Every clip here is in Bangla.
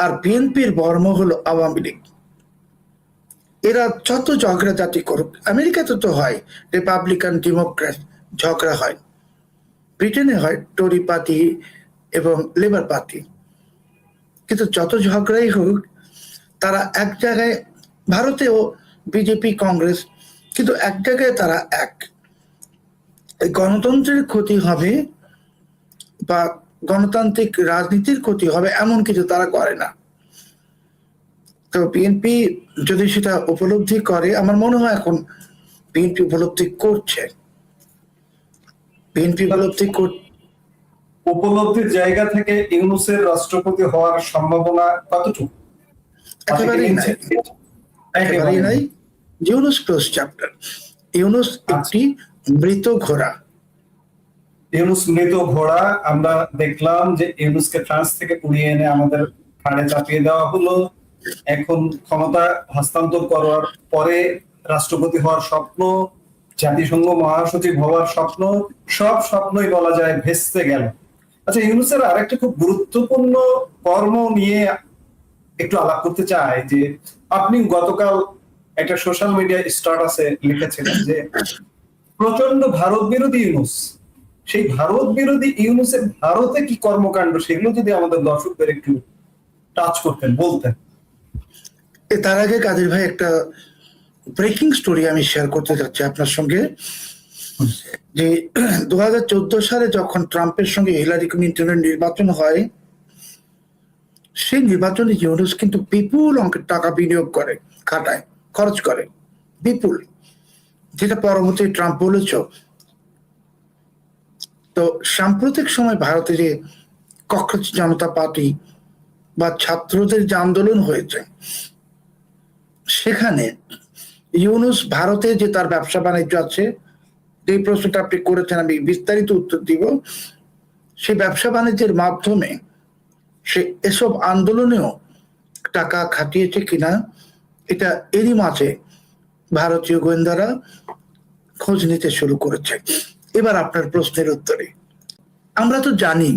আর বিএনপির বর্ম হলো আওয়ামী লীগ। এরা যত ঝগড়া জাতি করুক, আমেরিকাতে তো হয় রিপাবলিকান ডেমোক্র্যাট ঝগড়া হয়, ব্রিটেনে হয় টরি পার্টি এবং লেবার পার্টি, কিন্তু যত ঝগড়াই হোক তারা এক জায়গায়, ভারতেও বিজেপি কংগ্রেস, কিন্তু এক জায়গায় তারা এক। এই গণতন্ত্রের ক্ষতি হবে বা গণতান্ত্রিক রাজনীতির ক্ষতি হবে এমন কিছু তারা করে না। তো বিএনপি যদি সেটা উপলব্ধি করে, আমার মনে হয় এখন বিএনপি উপলব্ধি করছে। বিএনপি উপলব্ধির জায়গা থেকে ইউনূসের রাষ্ট্রপতি হওয়ার সম্ভাবনা কতটুকু? একেবারেই নাই, একেবারেই নাই। Yunus close chapter. ইউনূস একটি মৃত ঘোড়া। ইউনূস মৃত ঘোড়া। আমরা দেখলাম যে ইউনূসকে ফ্রান্স থেকে কুড়িয়ে এনে আমাদের ঘাড়ে চাপিয়ে দেওয়া হলো। এখন ক্ষমতা হস্তান্তর করার পরে রাষ্ট্রপতি হওয়ার স্বপ্ন, জাতিসংঘ মহাসচিব হওয়ার স্বপ্ন, সব স্বপ্নই বলা যায় ভেস্তে গেল। আচ্ছা, ইউনূসের আরেকটা খুব গুরুত্বপূর্ণ কর্ম নিয়ে একটু আলাপ করতে চাই। যে আপনি গতকাল একটা সোশ্যাল মিডিয়া স্ট্যাটাসে লিখেছিলেন যে প্রচন্ড ভারত বিরোধী ইউনূস। সেই ভারত বিরোধী ইউনূসের ভারতে কি কর্মকাণ্ড, সেগুলো যদি আমাদের দর্শকদের একটু টাচ করতেন, বলতেন। তার আগে কাদের ভাই একটা ব্রেকিং স্টোরি আমি শেয়ার করতে চাচ্ছি আপনার সঙ্গে। যে 2014 সালে যখন ট্রাম্পের সঙ্গে হিলারি ক্লিনটনের নির্বাচন হয়, সেই নির্বাচনে ইউনূস কিন্তু বিপুল অঙ্কের টাকা বিনিয়োগ করে, খাটায়, খরচ করে বিপুল, যেটা পরবর্তী ট্রাম্প বলেছ। তো সাম্প্রতিক সময় ভারতে যে ককরোচ জনতা পার্টি বা ছাত্রদের যে আন্দোলন হয়েছে, সেখানে ইউনূস ভারতে যে তার ব্যবসা বাণিজ্য আছে, যে প্রশ্নটা আপনি করেছেন আমি বিস্তারিত উত্তর দিব, সেই ব্যবসা বাণিজ্যের মাধ্যমে সে এসব আন্দোলনেও টাকা খাটিয়েছে কিনা, এটা এরই মাঝে ভারতীয় গোয়েন্দারা খোঁজ নিতে শুরু করেছে। এবার আপনার প্রশ্নের উত্তরে, আমরা তো জানি,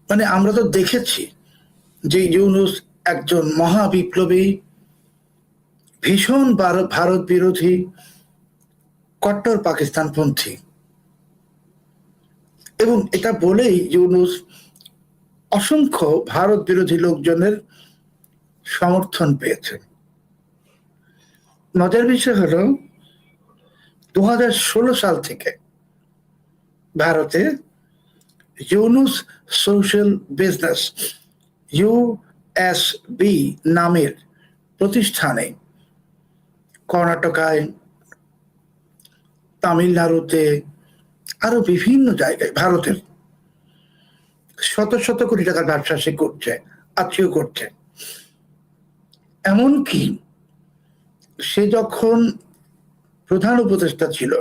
মানে আমরা তো দেখেছি যে ইউনূস একজন মহা বিপ্লবী, ভীষণ ভারত বিরোধী, কট্টর পাকিস্তানপন্থী, এবং এটা বলেই ইউনূস অসংখ্য ভারত বিরোধী লোকজনের সমর্থন পেয়েছে। মজার বিষয় হলো 2016 সাল থেকে ভারতে ইউনূস সোশ্যাল বিজনেস ইউএসবি নামের প্রতিষ্ঠানে কর্ণাটকায়, তামিলনাড়ুতে, আরো বিভিন্ন জায়গায় ভারতের শত শত কোটি টাকার ব্যবসা সে করছে, আত্মীয় করছে। এমনকি সে যখন প্রধান উপদেষ্টা ছিল,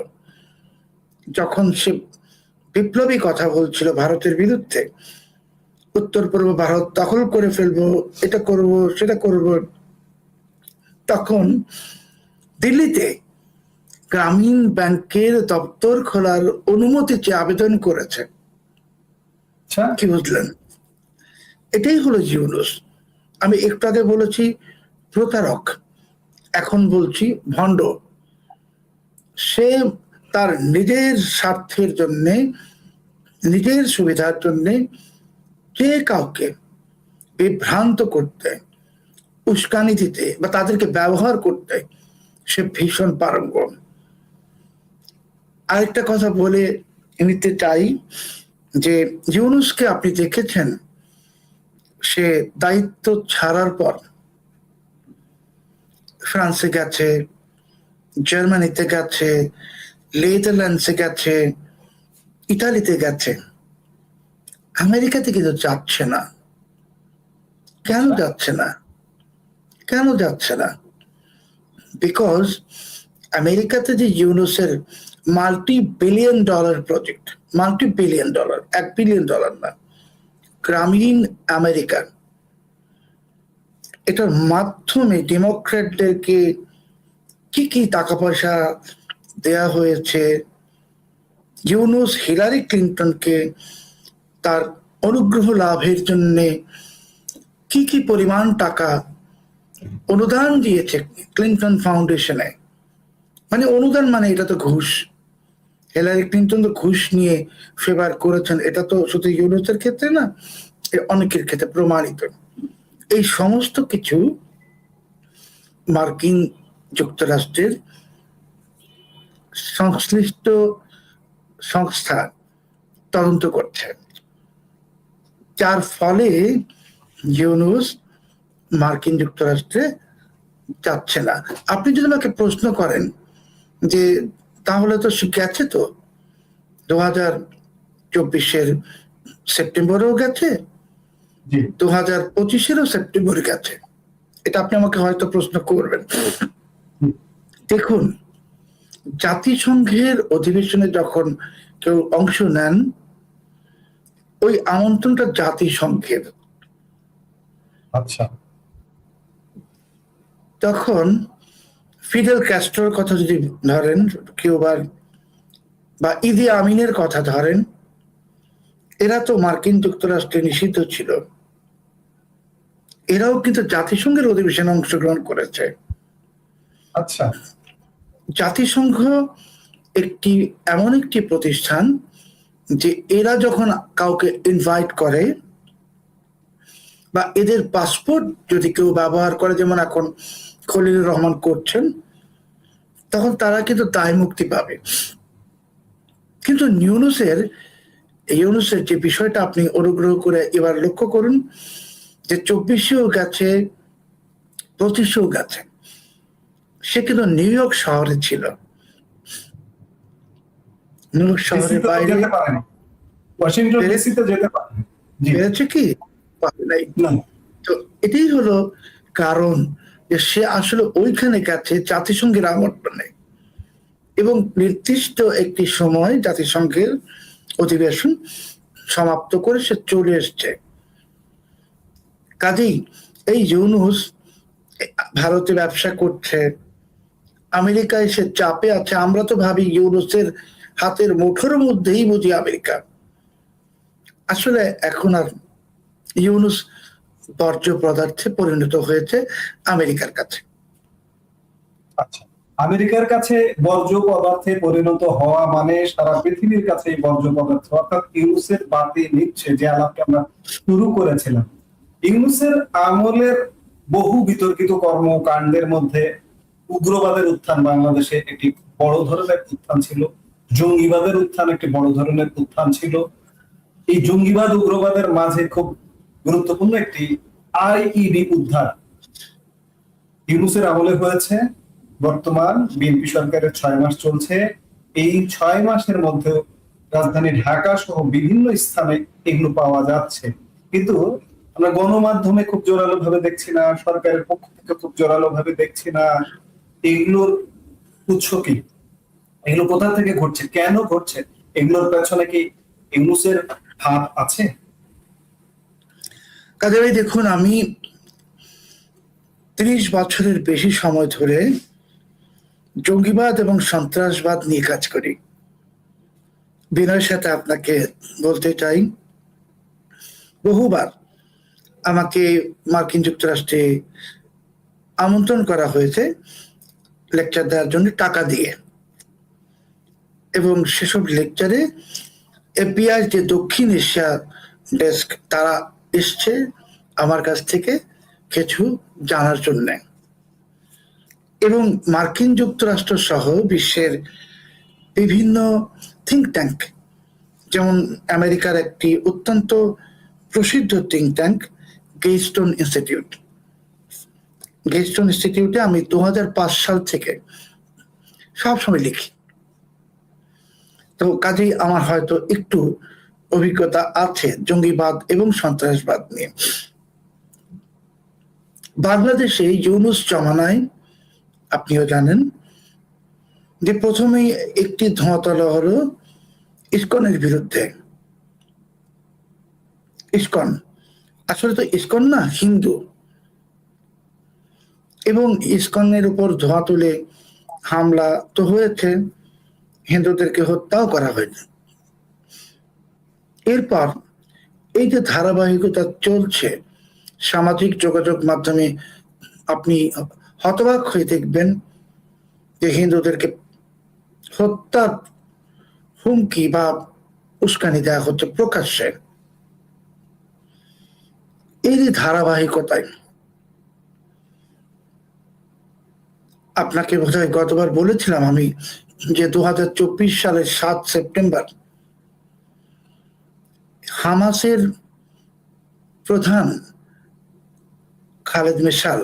যখন সে বিপ্লবী কথা বলছিল ভারতের বিরুদ্ধে, উত্তর পূর্ব ভারত দখল করে ফেলবো, এটা করব সেটা করব, তখন দিল্লিতে গ্রামীণ ব্যাংকের দপ্তর খোলার অনুমতি চেয়ে আবেদন করেছে। কি বুঝলেন? এটাই হলো ইউনূস। আমি একটু আগে বলেছি প্রতারক, এখন বলছি ভণ্ড। সে তার নিজের স্বার্থের জন্য, নিজের সুবিধার জন্য যে কাউকে বিভ্রান্ত করতে, উস্কানি দিতে বা তাদেরকে ব্যবহার করতে সে ভীষণ পারঙ্গম। আরেকটা কথা বলে নিতে চাই যে ইউনূসকে আপনি দেখেছেন সে দায়িত্ব ছাড়ার পর ফ্রান্সে গেছে, জার্মানিতে গেছে, নেদারল্যান্ডসে গেছে, ইতালিতে গেছে, আমেরিকাতে কিন্তু যাচ্ছে না। কেন যাচ্ছে না? কেন যাচ্ছে না? বিকজ আমেরিকাতে যে ইউনূসের multi billion dollar project, multi billion dollar, $1 billion না, গ্রামীণ আমেরিকা, এটার মাধ্যমে ডেমোক্র্যাটদেরকে কি কি টাকা পয়সা দেয়া হয়েছে, ইউনূস হিলারি ক্লিনটনকে তার অনুগ্রহ লাভের জন্য কি কি পরিমাণ টাকা অনুদান দিয়েছে ক্লিন্টন ফাউন্ডেশনে। মানে অনুদান মানে এটা তো ঘুষ। হিলারি ক্লিন্টন তো ঘুষ নিয়ে ফেভার করেছেন, এটা তো শুধু ইউনুসের ক্ষেত্রে না, অনেকের ক্ষেত্রে প্রমাণিত। এই সমস্ত কিছু মার্কিন যুক্তরাষ্ট্রের সংশ্লিষ্ট সংস্থা তদন্ত করছে, যার ফলে ইউনুস মার্কিন যুক্তরাষ্ট্রে যাচ্ছে না। আপনি যদি আমাকে প্রশ্ন করেন যে তাহলে তো গেছে, তো 2024-এর সেপ্টেম্বরেও গেছে, 2025-এরও সেপ্টেম্বরে গেছে, এটা আপনি আমাকে হয়তো প্রশ্ন করবেন। দেখুন, জাতিসংঘের অধিবেশনে যখন কেউ অংশ নেন, ওই আমন্ত্রণটা জাতিসংঘের। আচ্ছা, তখন ফিডেল ক্যাস্ট্রোর কথা যদি ধরেন, কিউবার, বা ইদি আমিনের কথা ধরেন, এরা তো মার্কিন যুক্তরাষ্ট্রে নিষিদ্ধ ছিল, এরাও কিন্তু জাতিসংঘের অধিবেশনে অংশগ্রহণ করেছে। আচ্ছা, জাতিসংঘ এমন একটি প্রতিষ্ঠান যে এরা যখন কাউকে ইনভাইট করে বা এদের পাসপোর্ট যদি কেউ ব্যবহার করে, যেমন এখন খলিলুর রহমান করছেন, তখন তারা কিন্তু দায় মুক্তি পাবে। কিন্তু ইউনুসের যে বিষয়টা আপনি অনুগ্রহ করে এবার লক্ষ্য করুন, যে 24-এও গেছে, 25-এও গেছে, সে কিন্তু নিউ ইয়র্ক শহরে ছিল। নিউ ইয়র্ক শহরের বাইরে ওয়াশিংটন ডিসিতে যেতে পারেন, পেরেছে কি? নাই। তো এটাই হলো কারণ যে সে আসলে ওইখানে গেছে জাতিসংঘের আমন্ত্রণে, এবং নির্দিষ্ট একটি সময় জাতিসংঘের অধিবেশন সমাপ্ত করে সে চলে এসছে। কাজেই এই ইউনুস ভারতে ব্যবসা করছে, আমেরিকায় সে চাপে আছে। আমরা তো ভাবি ইউনুসের হাতের মুঠোর মধ্যেই বুঝি আমেরিকা। আসলে এখন আর ইউনুস বর্জ্য পদার্থে পরিণত হয়েছে আমেরিকার কাছে। আচ্ছা, আমেরিকার কাছে বর্জ্য পদার্থে পরিণত হওয়া মানে সারা পৃথিবীর কাছে বর্জ্য পদার্থ, অর্থাৎ ইউনুসের বাতি নিচ্ছে, যে আলাপটা আমরা শুরু করেছিলাম। ইউনুসের আমলের বহু বিতর্কিত কর্মকাণ্ডের মধ্যে উগ্রবাদের উত্থান বাংলাদেশে একটি বড় ধরনের উত্থান ছিল, জঙ্গিবাদের উত্থান একটি বড় ধরনের উত্থান ছিল। এই জঙ্গিবাদ উগ্রবাদের মাঝে খুব গুরুত্বপূর্ণ একটি আইইডি উদ্ধার ইউনুসের আমলে হয়েছে। বর্তমান বিএনপি সরকারের 6 মাস চলছে। এই 6 মাসের মধ্যে রাজধানী ঢাকা সহ বিভিন্ন স্থানে এগুলো পাওয়া যাচ্ছে, কিন্তু আমরা গণমাধ্যমে খুব জোরালো ভাবে দেখছি না, সরকারের পক্ষ থেকে খুব জোরালো ভাবে দেখছি না। এগুলোর উৎস কি? এগুলো কোথা থেকে ঘটছে, কেন ঘটছে? এগুলোর পেছনে কি ইউনুসের হাত আছে? কাজে ভাই দেখুন, আমি 30 বছরের বেশি সময় ধরে জঙ্গিবাদ এবং সন্ত্রাসবাদ নিয়ে কাজ করি। বিনয়ের সাথে আপনাকে বলতে চাই, বহুবার আমাকে মার্কিন যুক্তরাষ্ট্রে আমন্ত্রণ করা হয়েছে লেকচার দেওয়ার জন্য টাকা দিয়ে, এবং সেসব লেকচারে এফবিআই যে দক্ষিণ এশিয়া ডেস্ক, তারা এসছে আমার কাছ থেকে কিছু জানার জন্য। এবং মার্কিন যুক্তরাষ্ট্র সহ বিশ্বের বিভিন্ন থিঙ্ক ট্যাঙ্ক, যেমন আমেরিকার একটি অত্যন্ত প্রসিদ্ধ থিঙ্ক ট্যাঙ্ক গেইস্টোন ইনস্টিটিউটে আমি 2005 সাল থেকে সবসময় লিখি। তো কাজেই আমার হয়তো একটু অভিজ্ঞতা আছে জঙ্গিবাদ এবং সন্ত্রাসবাদ নিয়ে। বাংলাদেশে ইউনুস জমানায় আপনিও জানেন যে প্রথমেই একটি ধোঁয়াতলা হলো ইসকনের বিরুদ্ধে। ইসকন আসলে তো ইসকন না, হিন্দু, এবং ইসকনের উপর ধোঁয়া তুলে হামলা তো হয়েছে, হিন্দুদেরকে হত্যাও করা হয়েছে। এরপর এই যে ধারাবাহিকতা চলছে সামাজিক যোগাযোগ মাধ্যমে, আপনি হতবাক হয়ে দেখবেন যে হিন্দুদেরকে হত্যার হুমকি বা উস্কানি দেওয়া হচ্ছে প্রকাশ্যে। এই যে ধারাবাহিকতায়, আপনাকে বোধহয় গতবার বলেছিলাম আমি যে 2024 সালের 7 সেপ্টেম্বর হামাসের প্রধান খালেদ মেশাল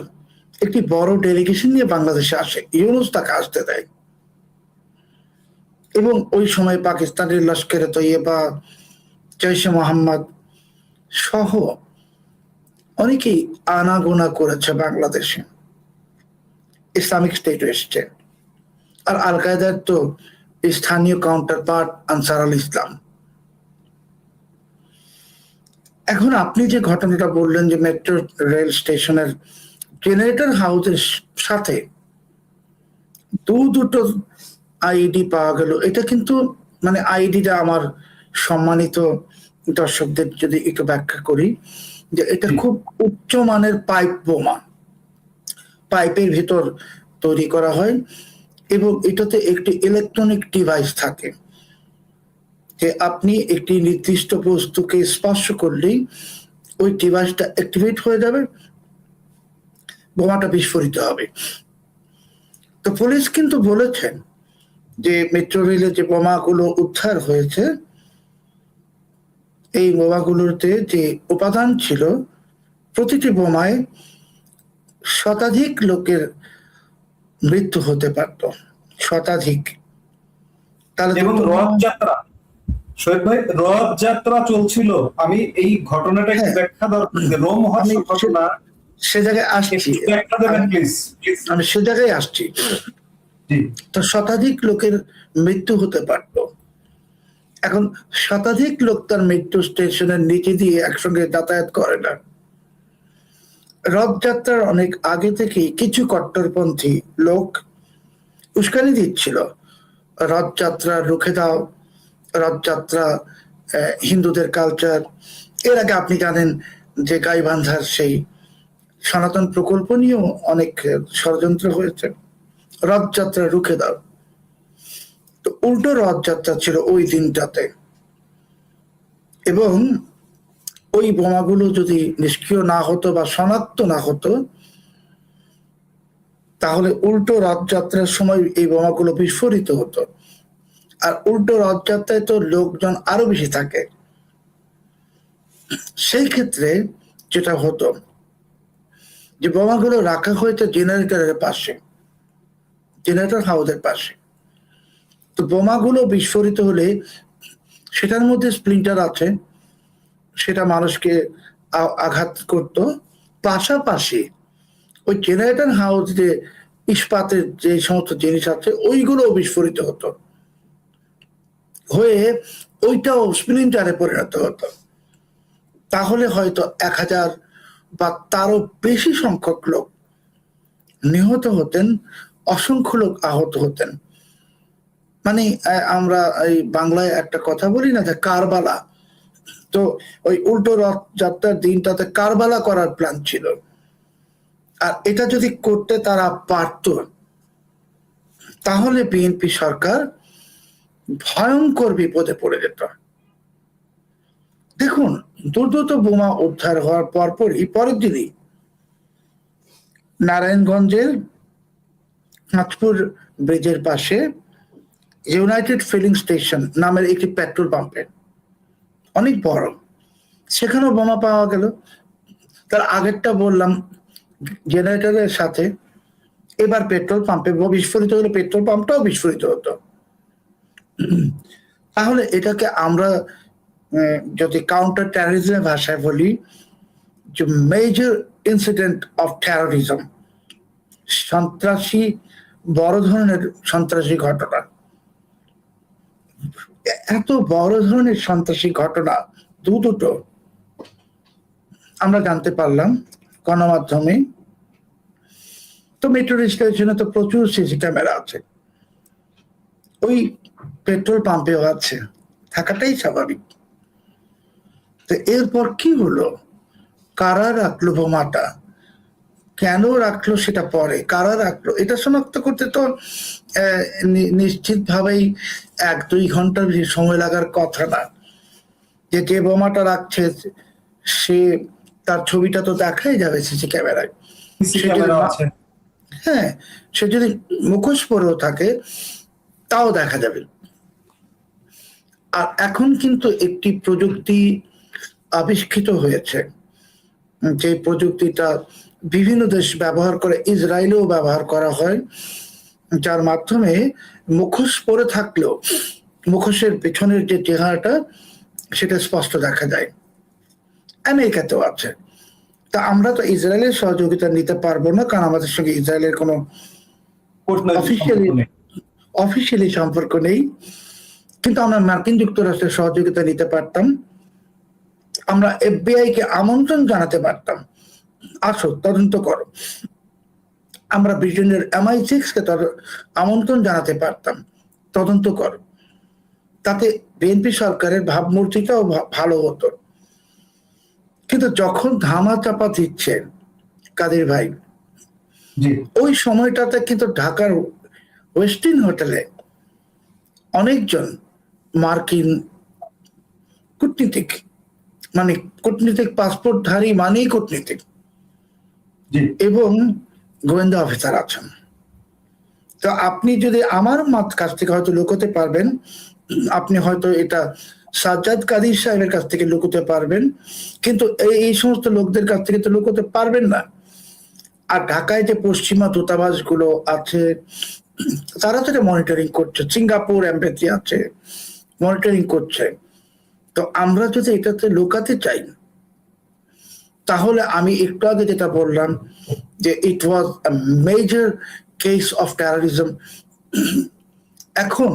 একটি বড় ডেলিগেশন নিয়ে বাংলাদেশে আসে, ইউনূস তাকে আসতে দেয়, এবং ওই সময় পাকিস্তানের লস্করে তৈয়বা, জৈশে মোহাম্মদ সহ অনেকেই আনাগোনা করেছে বাংলাদেশে, ইসলামিক স্টেট এসছে, আর আল কায়দার তো স্থানীয় কাউন্টার পার্ট আনসার আল ইসলাম। এখন আপনি যে ঘটনাটা বললেন যে মেট্রো রেল স্টেশনের জেনারেটর হাউসের সাথে দুটো আইডি পাওয়া গেল, এটা কিন্তু মানে আইডিটা আমার সম্মানিত দর্শকদের যদি একটু ব্যাখ্যা করি, যে এটা খুব উচ্চমানের পাইপ বোমা, পাইপের ভিতর তৈরি করা হয়, এবং এটাতে একটি ইলেকট্রনিক ডিভাইস থাকে যে আপনি একটি নির্দিষ্ট বস্তুকে স্পর্শ করলেই ওই ডিভাইসটা অ্যাক্টিভেট হয়ে যাবে, বোমাটা বিস্ফোরিত হবে। তো পুলিশ কিন্তু বলেছেন যে মেট্রো রেলে যে বোমাগুলো উদ্ধার হয়েছে, এই বোমাগুলোতে যে উপাদান ছিল, প্রতিটি বোমায় শতাধিক লোকের মৃত্যু হতে পারত, শতাধিক। তাহলে এবং রথযাত্রা, শহীদ ভাই, রথযাত্রা চলছিল। আমি এই ঘটনাটা একটু ব্যাখ্যা দরকার, রোমহর্ষক ঘটনা, সে জায়গায় আসছি, ব্যাখ্যা দেবেন প্লিজ। আমি সে জায়গায় আসছি। তো শতাধিক লোকের মৃত্যু হতে পারত। এখন শতাধিক লোক তার মৃত্যু স্টেশনের নিচে দিয়ে একসঙ্গে যাতায়াত করে না। রথযাত্রার অনেক আগে থেকেই কিছু কট্টরপন্থী লোক উস্কানি দিচ্ছিল, রথযাত্রা রুখে দাও, রথযাত্রা হিন্দুদের কালচার। এর আগে আপনি জানেন যে গাইবান্ধার সেই সনাতন প্রকল্প নিয়েও অনেক ষড়যন্ত্র হয়েছে, রথযাত্রা রুখে দাও। তো উল্টো রথযাত্রা ছিল ওই দিনটাতে, এবং ওই বোমাগুলো যদি নিষ্ক্রিয় না হতো বা শনাক্ত না হতো, তাহলে উল্টো রথযাত্রার সময় এই বোমাগুলো বিস্ফোরিত হতো। আর উল্টো রথযাত্রায় তো লোকজন আরো বেশি থাকে, সেই ক্ষেত্রে যেটা হতো যে বোমাগুলো রাখা হয়েছে জেনারেটরের পাশে, জেনারেটর হাউসের পাশে। তো বোমাগুলো বিস্ফোরিত হলে সেটার মধ্যে স্প্লিন্টার আছে, সেটা মানুষকে আঘাত করত। পাশাপাশি ওই জেনারেটর হাউস যে ইস্পাতের যে সমস্ত জিনিস আছে ওইগুলো বিস্ফোরিত হতো, হয়ে ওইটাও স্প্লিন্টারে পরিণত হতো। তাহলে হয়তো 1000 বা তারও বেশি সংখ্যক লোক নিহত হতেন, অসংখ্য লোক আহত হতেন। মানে আমরা এই বাংলায় একটা কথা বলি না যে কারবালা, তো ওই উল্টো রথযাত্রার দিনটাতে কারবালা করার প্ল্যান ছিল। আর এটা যদি করতে তারা পারত, তাহলে বিএনপি সরকার ভয়ঙ্কর বিপদে পড়ে যেত। দেখুন, দুর্ধত বোমা উদ্ধার হওয়ার পরপরই পরের দিনই নারায়ণগঞ্জের পাঁচপুর ব্রিজের পাশে ইউনাইটেড ফিলিং স্টেশন নামের একটি পেট্রোল পাম্পে, অনেক বড়, সেখানেও বোমা পাওয়া গেল। তার আগেরটা বললাম জেনারেটরের সাথে, এবার পেট্রোল পাম্পে বিস্ফোরিত হলে পেট্রোল পাম্পটাও বিস্ফোরিত হতো। তাহলে এটাকে আমরা যদি কাউন্টার টেররিজমের ভাষায় বলি, যে মেজর ইনসিডেন্ট অফ টেরোরিজম, সন্ত্রাসী, বড় ধরনের সন্ত্রাসী ঘটনা। এত বড় ধরনের সন্ত্রাসী ঘটনা দুটো আমরা জানতে পারলাম গণমাধ্যমে। তো মেট্রো স্টেশনে তো প্রচুর সিসি ক্যামেরা আছে, ওই পেট্রোল পাম্পেও আছে, থাকাটাই স্বাভাবিক। তো এরপর কি হলো? কারা রাখলো বোমাটা, কেন রাখলো সেটা পরে, কারা রাখলো এটা শনাক্ত করতে তো নিশ্চিতভাবেই 1-2 ঘন্টার বেশি সময় লাগার কথা না। যে যে বোমাটা রাখছে সে, তার ছবিটা তো দেখাই যাবে সিসি ক্যামেরায়। সিসি সে যদি ক্যামেরা আছে। হ্যাঁ, সে যদি মুখোশ পরেও থাকে তাও দেখা যাবে। আর এখন কিন্তু একটি প্রযুক্তি আবিষ্কৃত হয়েছে, যে প্রযুক্তিটা বিভিন্ন দেশ ব্যবহার করে, ইসরায়েলেও ব্যবহার করা হয়, যার মাধ্যমে মুখোশ পরে থাকলেও মুখোশের পেছনের যে চেহারাটা সেটা স্পষ্ট দেখা যায়। আমেরিকাতেও আছে। তা আমরা তো ইসরায়েলের সহযোগিতা নিতে পারবো না, কারণ আমাদের সঙ্গে ইসরায়েলের কোনো অফিসিয়ালি সম্পর্ক নেই। কিন্তু আমরা মার্কিন যুক্তরাষ্ট্রের সহযোগিতা নিতে পারতাম। আমরা FBI কে আমন্ত্রণ জানাতে পারতাম, আসো তদন্ত করো। আমরা ব্রিটেনের MI6 কে আমন্ত্রণ জানাতে পারতাম, তদন্ত করো। তাতে বিএনপি সরকারের ভাবমূর্তিটাও ভালো হতো। কিন্তু যখন ধামা চাপা দিচ্ছেন কাদের ভাই, ওই সময়টাতে কিন্তু ঢাকার ওয়েস্টিন হোটেলে অনেকজন মার্কিন কূটনীতিক, মানে কূটনীতিক পাসপোর্টধারী মানেই কূটনীতিক, এবং গোয়েন্দা অফিসার আছেন। তো আপনি যদি আমার কাছ থেকে হয়তো লুকোতে পারবেন, আপনি হয়তো এটা সাজ্জাদ কাদির সাহেবের কাছ থেকে লুকোতে পারবেন, কিন্তু এই সমস্ত লোকদের কাছ থেকে তো লুকোতে পারবেন না। আর ঢাকায় যে পশ্চিমা দূতাবাস গুলো আছে তারা তো মনিটরিং করছে, সিঙ্গাপুর এমবেসি আছে মনিটরিং করছে। তো আমরা যদি এটাতে লুকাতে চাই, তাহলে আমি একটু আগে যেটা বললাম যে it was a major case of terrorism. এখন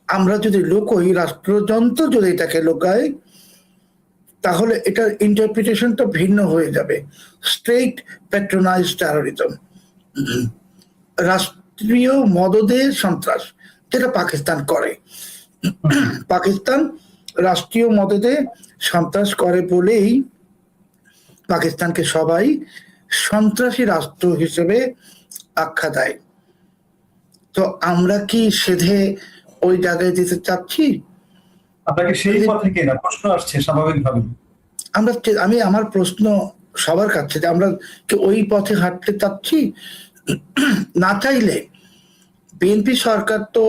আমরা যদি লুকোই, রাষ্ট্রযন্ত্র যদি এটাকে লুকায়, তাহলে এটার ইন্টারপ্রিটেশনটা ভিন্ন হয়ে যাবে। স্টেট প্যাট্রোনাইজ টেরোরিজম, রাষ্ট্রীয় মদদে সন্ত্রাস, যেটা পাকিস্তান করে। পাকিস্তান রাষ্ট্রীয় মদদে সন্ত্রাস করে বলেই পাকিস্তানকে সবাই সন্ত্রাসী রাষ্ট্র হিসেবে আখ্যা দেয়। তো আমরা কি সেধে ওই জায়গায় যেতে চাচ্ছি? আপনাকে সেই পথে কিনা প্রশ্ন আসছে স্বাভাবিকভাবে। আমি আমার প্রশ্ন সবার কাছে যে আমরা কি ওই পথে হাঁটতে চাচ্ছি? না চাইলে বিএনপি সরকার তো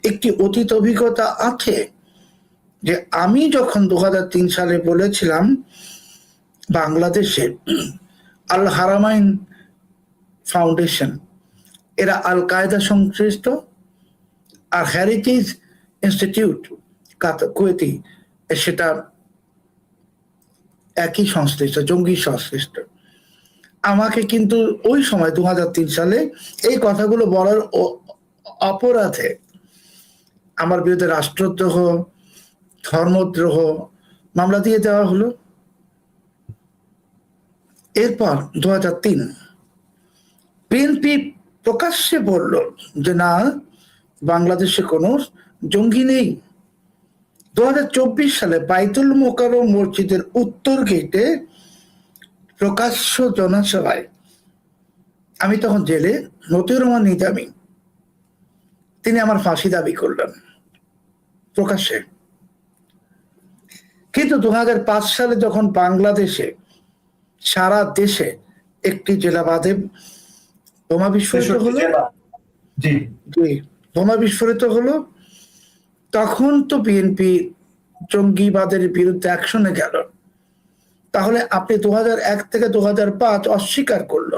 একটি অতীত অভিজ্ঞতা আছে, যে আমি যখন 2003 সালে বলেছিলাম বাংলাদেশে আল হারামাইন ফাউন্ডেশন এরা আল কায়দা সংশ্লিষ্ট, আর হেরিটেজ ইনস্টিটিউট কুয়েতি সেটা একই সংশ্লিষ্ট, জঙ্গি সংশ্লিষ্ট। আমাকে কিন্তু ওই সময় 2003 সালে এই কথাগুলো বলার অপরাধে আমার বিরুদ্ধে রাষ্ট্রদ্রোহ, ধর্মদ্রোহ মামলা দিয়ে দেওয়া হলো। এরপর 2003 বিএনপি প্রকাশ্যে বলল যে না, বাংলাদেশে কোনো জঙ্গি নেই। 2024 সালে বাইতুল মোকাররম মসজিদের উত্তর গেটে প্রকাশ্য জনসভায়, আমি তখন জেলে, মতিউর রহমান নিজামী তিনি আমার ফাঁসি দাবি করলেন প্রকাশ্যে। কিন্তু 2005 সালে যখন বাংলাদেশে সারা দেশে একটি জেলা বাদে বোমা বিস্ফোরিত হলো, বোমা বিস্ফোরিত হলো, তখন তো বিএনপি জঙ্গিবাদের বিরুদ্ধে অ্যাকশনে গেল। তাহলে আপনি 2001 থেকে 2005 অস্বীকার করল,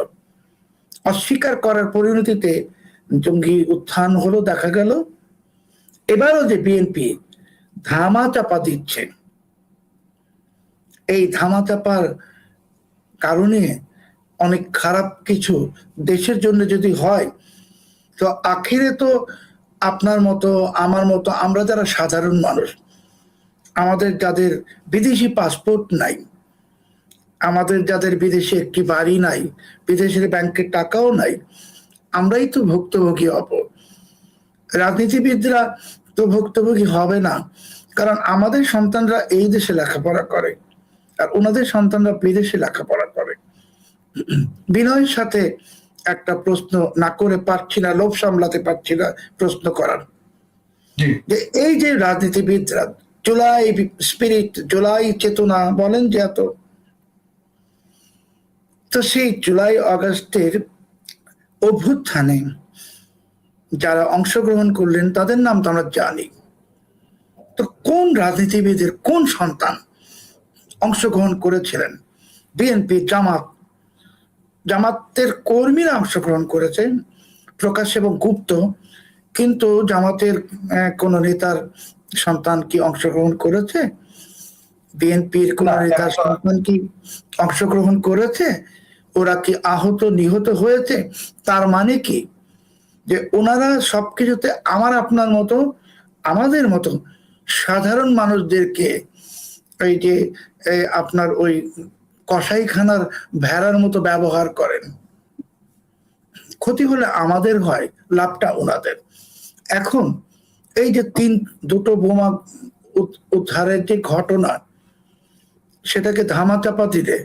অস্বীকার করার পরিণতিতে জঙ্গি উত্থান হলো দেখা গেল। এবারও যে বিএনপি ধামা চাপা দিচ্ছে, এই ধামা চাপার কারণে অনেক খারাপ কিছু দেশের জন্য যদি হয়, তো আখিরে তো আপনার মতো আমার মতো আমরা যারা সাধারণ মানুষ, আমাদের যাদের বিদেশি পাসপোর্ট নাই, আমাদের যাদের বিদেশে একটি বাড়ি নাই, বিদেশের ব্যাংকের টাকাও নাই, আমরাই তো ভুক্তভোগী হব। রাজনীতিবিদরা তো ভুক্তভোগী হবে না, কারণ আমাদের সন্তানরা এই দেশে লেখাপড়া করে। আর ওনাদের সন্তানরা বিদেশে লেখাপড়া করে। বিনয়ের সাথে একটা প্রশ্ন না করে পারছি না, লোভ সামলাতে পারছি না প্রশ্ন করার, যে এই যে রাজনীতিবিদরা জুলাই স্পিরিট, জুলাই চেতনা বলেন যে এত, তো সেই জুলাই আগস্টের অভ্যুত্থানে যারা অংশগ্রহণ করলেন তাদের নাম তো আমরা জানি। তো কোন রাজনীতিবিদের কোন সন্তান অংশগ্রহণ করেছিলেন? বিএনপি, জামাতের কর্মীরা অংশগ্রহণ করেছে প্রকাশ্য এবং গুপ্ত, কিন্তু জামাতের কোন নেতার সন্তান কি অংশগ্রহণ করেছে? বিএনপির কোন নেতার সন্তান কি অংশগ্রহণ করেছে? ওরা কি আহত নিহত হয়েছে? তার মানে কি যে ওনারা সবকিছুতে আমার আপনার মতো, আমাদের মতো সাধারণ মানুষদেরকে এই যে আপনার ওই কসাইখানার ভেড়ার মতো ব্যবহার করেন। ক্ষতি হলে আমাদের হয়, লাভটা ওনাদের। এখন এই যে দুটো বোমা উদ্ধারের যে ঘটনা, সেটাকে ধামাচাপা দিলে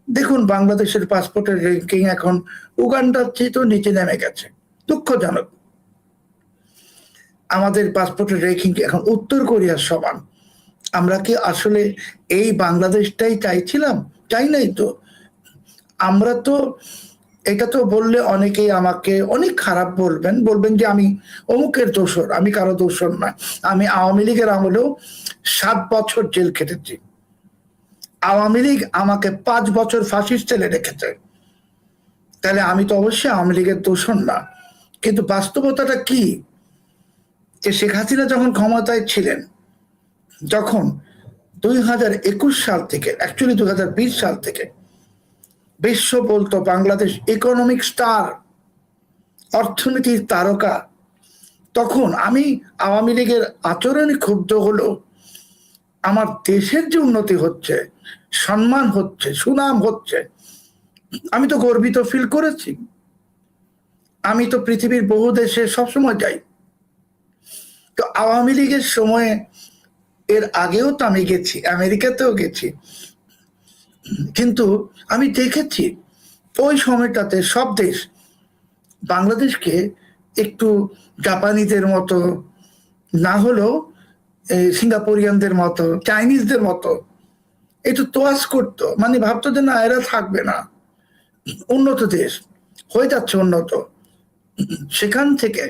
দেখুন বাংলাদেশের পাসপোর্টের র্যাঙ্কিং এখন উগান্ডার চেয়ে নিচে নেমে গেছে। দুঃখজনক। আমাদের পাসপোর্টের র্যাঙ্কিং এখন উত্তর কোরিয়ার সমান। আমরা কি আসলে এই বাংলাদেশটাই চাইছিলাম? চাই নাই তো। আমরা তো এটা তো বললে অনেকেই আমাকে অনেক খারাপ বলবেন যে আমি অমুকের দোষর। আমি কারো দোষর না। আমি আওয়ামী লীগের আমলেও 7 বছর জেল খেটেছি। আওয়ামী লীগ আমাকে 5 বছর ফাঁসির সেলে রেখেছে, তাহলে আমি তো অবশ্যই আওয়ামী লীগের দোষর না। কিন্তু বাস্তবতাটা কি, যে শেখ হাসিনা যখন ক্ষমতায় ছিলেন, যখন 2021 সাল থেকে, অ্যাকচুয়ালি 2020 সাল থেকে বিশ্ব বলতো বাংলাদেশ ইকোনমিক স্টার, অর্থনীতির তারকা, তখন আমি আওয়ামী লীগের আচরণে ক্ষুব্ধ হলো। আমার দেশের যে উন্নতি হচ্ছে, সম্মান হচ্ছে, সুনাম হচ্ছে, আমি তো গর্বিত ফিল করেছি। আমি তো পৃথিবীর বহু দেশে সবসময় যাই। তো আওয়ামী লীগের সময়ে, এর আগেও তো আমি গেছি, আমেরিকাতেও গেছি, কিন্তু আমি দেখেছি ওই সময়টাতে সব দেশ বাংলাদেশকে একটু জাপানিদের মতো, না হলেও সিঙ্গাপুরিয়ানদের মতো, চাইনিজদের মতো একটু তোয়াজ করতো। মানে ভাবতো যে না, এরা থাকবে না, উন্নত দেশ হয়ে যাচ্ছে উন্নত। সেখান থেকে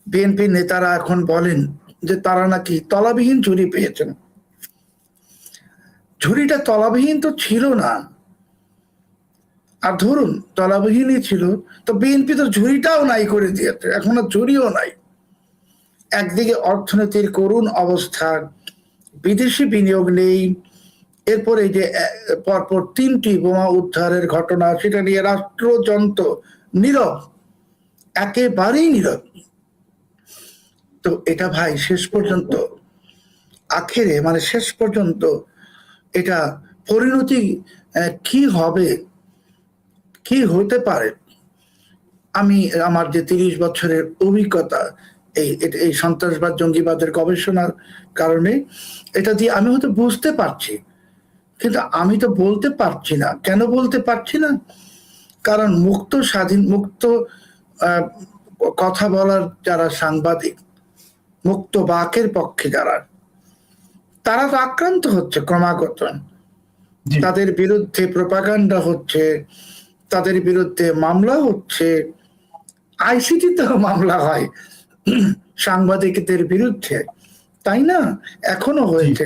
বিএনপি নেতারা এখন বলেন যে তারা নাকি তলাবিহীন ঝুড়ি পেয়েছেন। ঝুড়িটা তলাবিহীন তো ছিল না। আর ধরুন তলাবিহীনই ছিল, তো বিএনপি তো ঝুড়িটাও নাই করে দিয়েছে, এখন আর ঝুড়িও নাই। একদিকে অর্থনীতির করুণ অবস্থা, বিদেশি বিনিয়োগ নেই, এরপরে যে পরপর 3টি বোমা উদ্ধারের ঘটনা, সেটা নিয়ে রাষ্ট্রযন্ত্র নীরব, একেবারেই নীরব। তো এটা ভাই শেষ পর্যন্ত আখেরে, মানে শেষ পর্যন্ত এটা পরিণতি কি হবে, কি হতে পারে? আমি আমার যে 30 বছরের অভিজ্ঞতা এই সন্ত্রাসবাদ জঙ্গিবাদের গবেষণার কারণে, এটা দিয়ে আমি হয়তো বুঝতে পারছি, কিন্তু আমি তো বলতে পারছি না। কেন বলতে পারছি না? কারণ মুক্ত, স্বাধীন, মুক্ত কথা বলার যারা সাংবাদিক, মুক্ত বাকের পক্ষে যারা, তারা তো আক্রান্ত হচ্ছে ক্রমাগত। তাদের বিরুদ্ধে প্রোপাগান্ডা হচ্ছে, তাদের বিরুদ্ধে মামলা হচ্ছে, আইসিটিতেও মামলা হয় সাংবাদিকদের বিরুদ্ধে, তাই না? এখনো হয়েছে।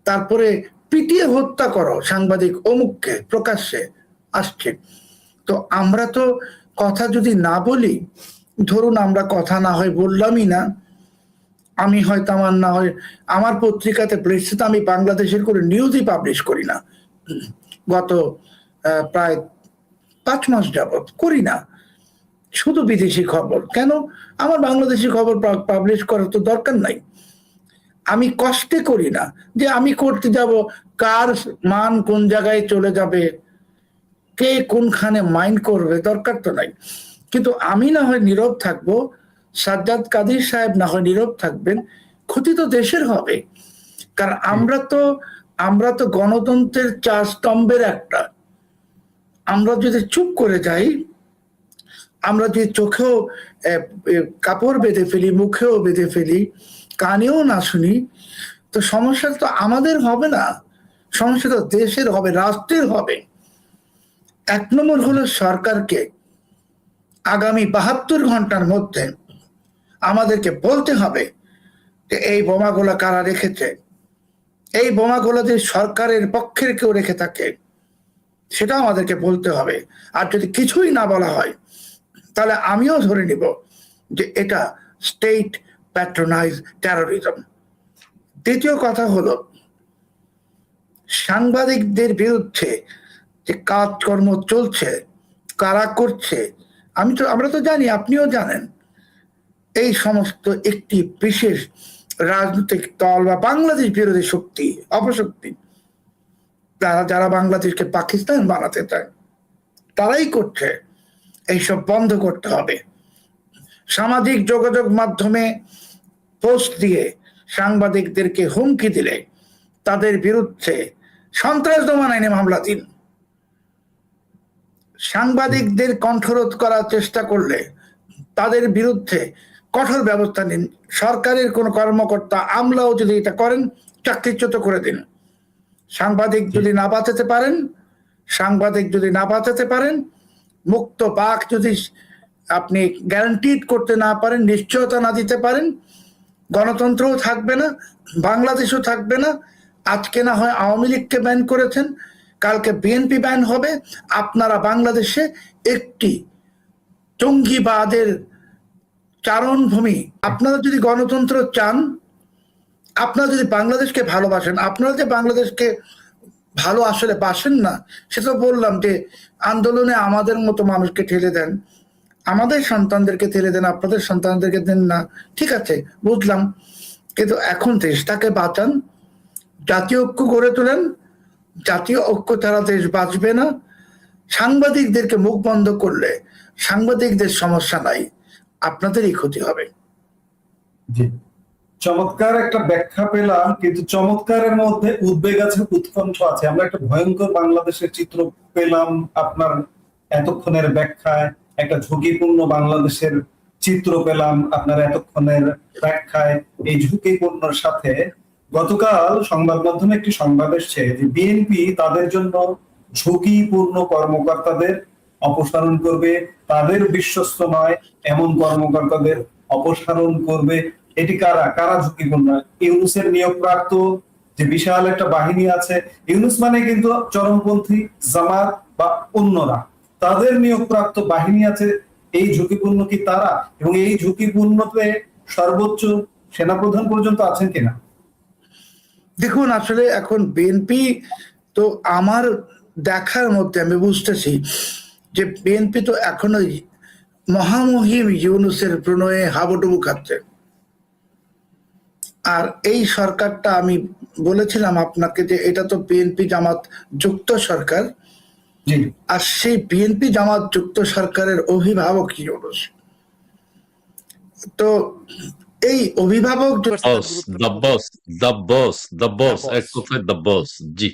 তারপরে পিটিয়ে হত্যা করো সাংবাদিক অমুককে, প্রকাশ্যে আসছে। তো আমরা তো কথা যদি না বলি, ধরুন আমরা কথা না হয় বললামই না, আমি হয়তো আমার পত্রিকাতে প্রেসিত আমি বাংলাদেশের কোনো নিউজই পাবলিশ করি না, গত প্রায় 5 মাস যাবত করি না, শুধু বিদেশি খবর। কেন? আমার বাংলাদেশি খবর পাবলিশ করার তো দরকার নাই। আমি কষ্টে করি না, যে আমি করতে যাব, কার মান কোন জায়গায় চলে যাবে, কে কোনখানে মাইন্ড করবে, দরকার তো নাই। কিন্তু আমি না হয় নীরব থাকবো, সাজ্জাদ কাদির সাহেব না হয় নীরব থাকবেন, ক্ষতি তো দেশের হবে। কারণ আমরা তো আমরা তো গণতন্ত্রের 4 স্তম্ভের একটা। আমরা যদি চুপ করে যাই, আমরা যদি চোখেও কাপড় বেঁধে ফেলি, মুখেও বেঁধে ফেলি, কানেও না শুনি, তো সমস্যা তো আমাদের হবে না, সমস্যা তো দেশের হবে, রাষ্ট্রের হবে। 1 নম্বর হলো সরকারকে আগামী 72 ঘন্টার মধ্যে আমাদেরকে বলতে হবে যে এই বোমাগুলো কারা রেখেছে। এই বোমাগুলো যদি সরকারের পক্ষের কেউ রেখে থাকে সেটা আমাদেরকে বলতে হবে। আর যদি কিছুই না বলা হয় তাহলে আমিও ধরে নিব যে এটা স্টেট প্যাট্রোনাইজ টেরোরিজম। দ্বিতীয় কথা হলো সাংবাদিকদের বিরুদ্ধে যে কাজকর্ম চলছে, কারা করছে, আমরা তো জানি, আপনিও জানেন। এই সমস্ত একটি বিশেষ রাজনৈতিক দল বা বাংলাদেশ বিরোধী শক্তি, অপশক্তি, যারা বাংলাদেশকে পাকিস্তান বানাতে চায়, তারাই করছে। এইসব বন্ধ করতে হবে। সামাজিক যোগাযোগ মাধ্যমে পোস্ট দিয়ে সাংবাদিকদেরকে হুমকি দিলে তাদের বিরুদ্ধে সন্ত্রাস দমন আইনে মামলা দিন। সাংবাদিকদের কণ্ঠরোধ করার চেষ্টা করলে তাদের বিরুদ্ধে কঠোর ব্যবস্থা নিন। সরকারের কোন কর্মকর্তা, আমলাও যদি এটা করেন, চাকরিচ্যুত করে দিন। সাংবাদিক যদি না বাঁচাতে পারেন, মুক্ত বাক যদি আপনি গ্যারান্টিড করতে না পারেন, নিশ্চয়তা না দিতে পারেন, গণতন্ত্রও থাকবে না, বাংলাদেশও থাকবে না। আজকে না হয় আওয়ামী লীগকে ব্যান করেছেন, কালকে বিএনপি ব্যান হবে। আপনারা বাংলাদেশে একটি জঙ্গিবাদের চারণভূমি। আপনারা যদি গণতন্ত্র চান, আপনারা যদি বাংলাদেশকে ভালোবাসেন, আপনারা যে বাংলাদেশকে ভালো আসলে বাসেন না সেটা বললাম, যে আন্দোলনে আমাদের মতো মানুষকে ঠেলে দেন, আমাদের সন্তানদেরকে ঠেলে দেন, আপনাদের সন্তানদেরকে দেন না, ঠিক আছে বুঝলাম, কিন্তু এখন দেশটাকে বাঁচান, জাতীয় ঐক্য গড়ে তোলেন। জাতীয় ঐক্য ছাড়া দেশ বাঁচবে না। সাংবাদিকদেরকে মুখ বন্ধ করলে সাংবাদিকদের সমস্যা নাই, আপনাদেরই ক্ষতি হবে। জি, চমৎকার একটা ব্যাখ্যা পেলাম, কিন্তু চমৎকারের মধ্যে উদ্বেগ আছে, উৎকণ্ঠ আছে। আমরা একটা ভয়ঙ্কর বাংলাদেশের চিত্র পেলাম আপনার এতক্ষণের ব্যাখ্যায়, একটা ঝুঁকিপূর্ণ বাংলাদেশের চিত্র পেলাম আপনার এতক্ষণের ব্যাখ্যায়। এই ঝুঁকিপূর্ণর সাথে গতকাল সংবাদ মাধ্যমে একটি সংবাদ এসছে যে বিএনপি তাদের জন্য ঝুঁকিপূর্ণ কর্মকর্তাদের অপসারণ করবে, তাদের বিশ্বস্ত নয় এমন কর্মকর্তাদের অপসারণ করবে। এটি কারা কারা ঝুঁকিপূর্ণ? ইউনূসের নিয়োগপ্রাপ্ত যে বিশাল একটা বাহিনী আছে, ইউনূস মানে কিন্তু চরমপন্থী জামাত বা অন্যরা, তাদের নিয়োগপ্রাপ্ত বাহিনী আছে। এই ঝুঁকিপূর্ণ কি তারা? এবং এই ঝুঁকিপূর্ণতে সর্বোচ্চ সেনাপ্রধান পর্যন্ত আছেন কিনা? দেখুন, আসলে এখন বিএনপি তো আমার দেখার মধ্যে আমি বুঝতেছি যে বিএনপি তো এখনো মহামহিম ইউনূসের প্রণয়ে হাবুডুবু খাচ্ছে। আর এই সরকারটা, আমি বলেছিলাম আপনাকে যে এটা তো বিএনপি জামাত যুক্ত সরকার, আর সেই বিএনপি জামাত যুক্ত সরকারের অভিভাবক ইউনূস। তো এই অভিভাবক এক কথায় দ্য বস, জি,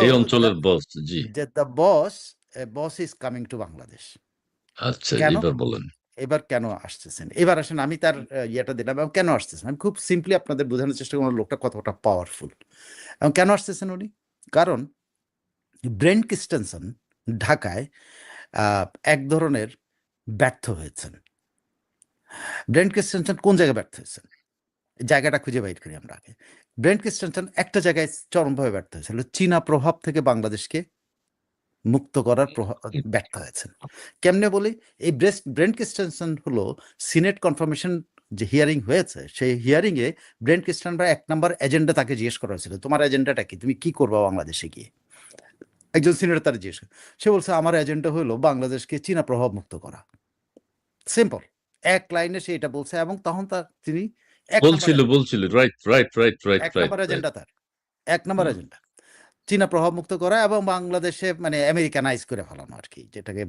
এই অঞ্চলের বস, জি, the boss is coming to Bangladesh. আচ্ছা, কেন? এবার বলেন। এবার কেন আসতেছেন? এবার আসেন, আমি তার ইয়েটা দিলাম এবং কেন আসতেছেন আমি খুব সিম্পলি আপনাদের বোঝানোর চেষ্টা করব লোকটা কতটা পাওয়ারফুল এবং কেন আসতেছেন উনি। কারণ ব্রেন ক্রিস্টেনসন ঢাকায় এক ধরনের ব্যর্থ হয়েছেন। ব্রেন ক্রিস্টেনসন কোন জায়গায় ব্যর্থ হয়েছেন, জায়গাটা খুঁজে বাইর করি আমরা আগে। ব্রেন ক্রিস্টেনসন একটা জায়গায় চরমভাবে ব্যর্থ হয়েছিল, চীনা প্রভাব থেকে বাংলাদেশকে মুক্ত করার ব্যর্থ হয়েছেন। কেমনে বলি, এই ব্রেন ক্রিস্টেনসন হলো সিনেট কনফার্মেশন যে হিয়ারিং হয়েছে, সেই হিয়ারিং এ ব্রেন ক্রিস্টেনসন 1 নম্বর এজেন্ডা তাকে জিজ্ঞেস করা হয়েছিল, তোমার এজেন্ডাটা কি, তুমি কি করবা বাংলাদেশে গিয়ে। একজন সিনেটর তার জিজ্ঞেস, সে বলছে আমার এজেন্ডা হলো বাংলাদেশকে চীনা প্রভাব মুক্ত করা। সিম্পল, এক লাইনে সে এটা বলছে এবং তখন তিনি বলছিল রাইট এক নম্বর এজেন্ডা তার, 1 নম্বর এজেন্ডা চীনা প্রভাব মুক্ত করা এবং বাংলাদেশে মানে আমেরিকানাইজ করে ফেলানো আর কি, যেটাকে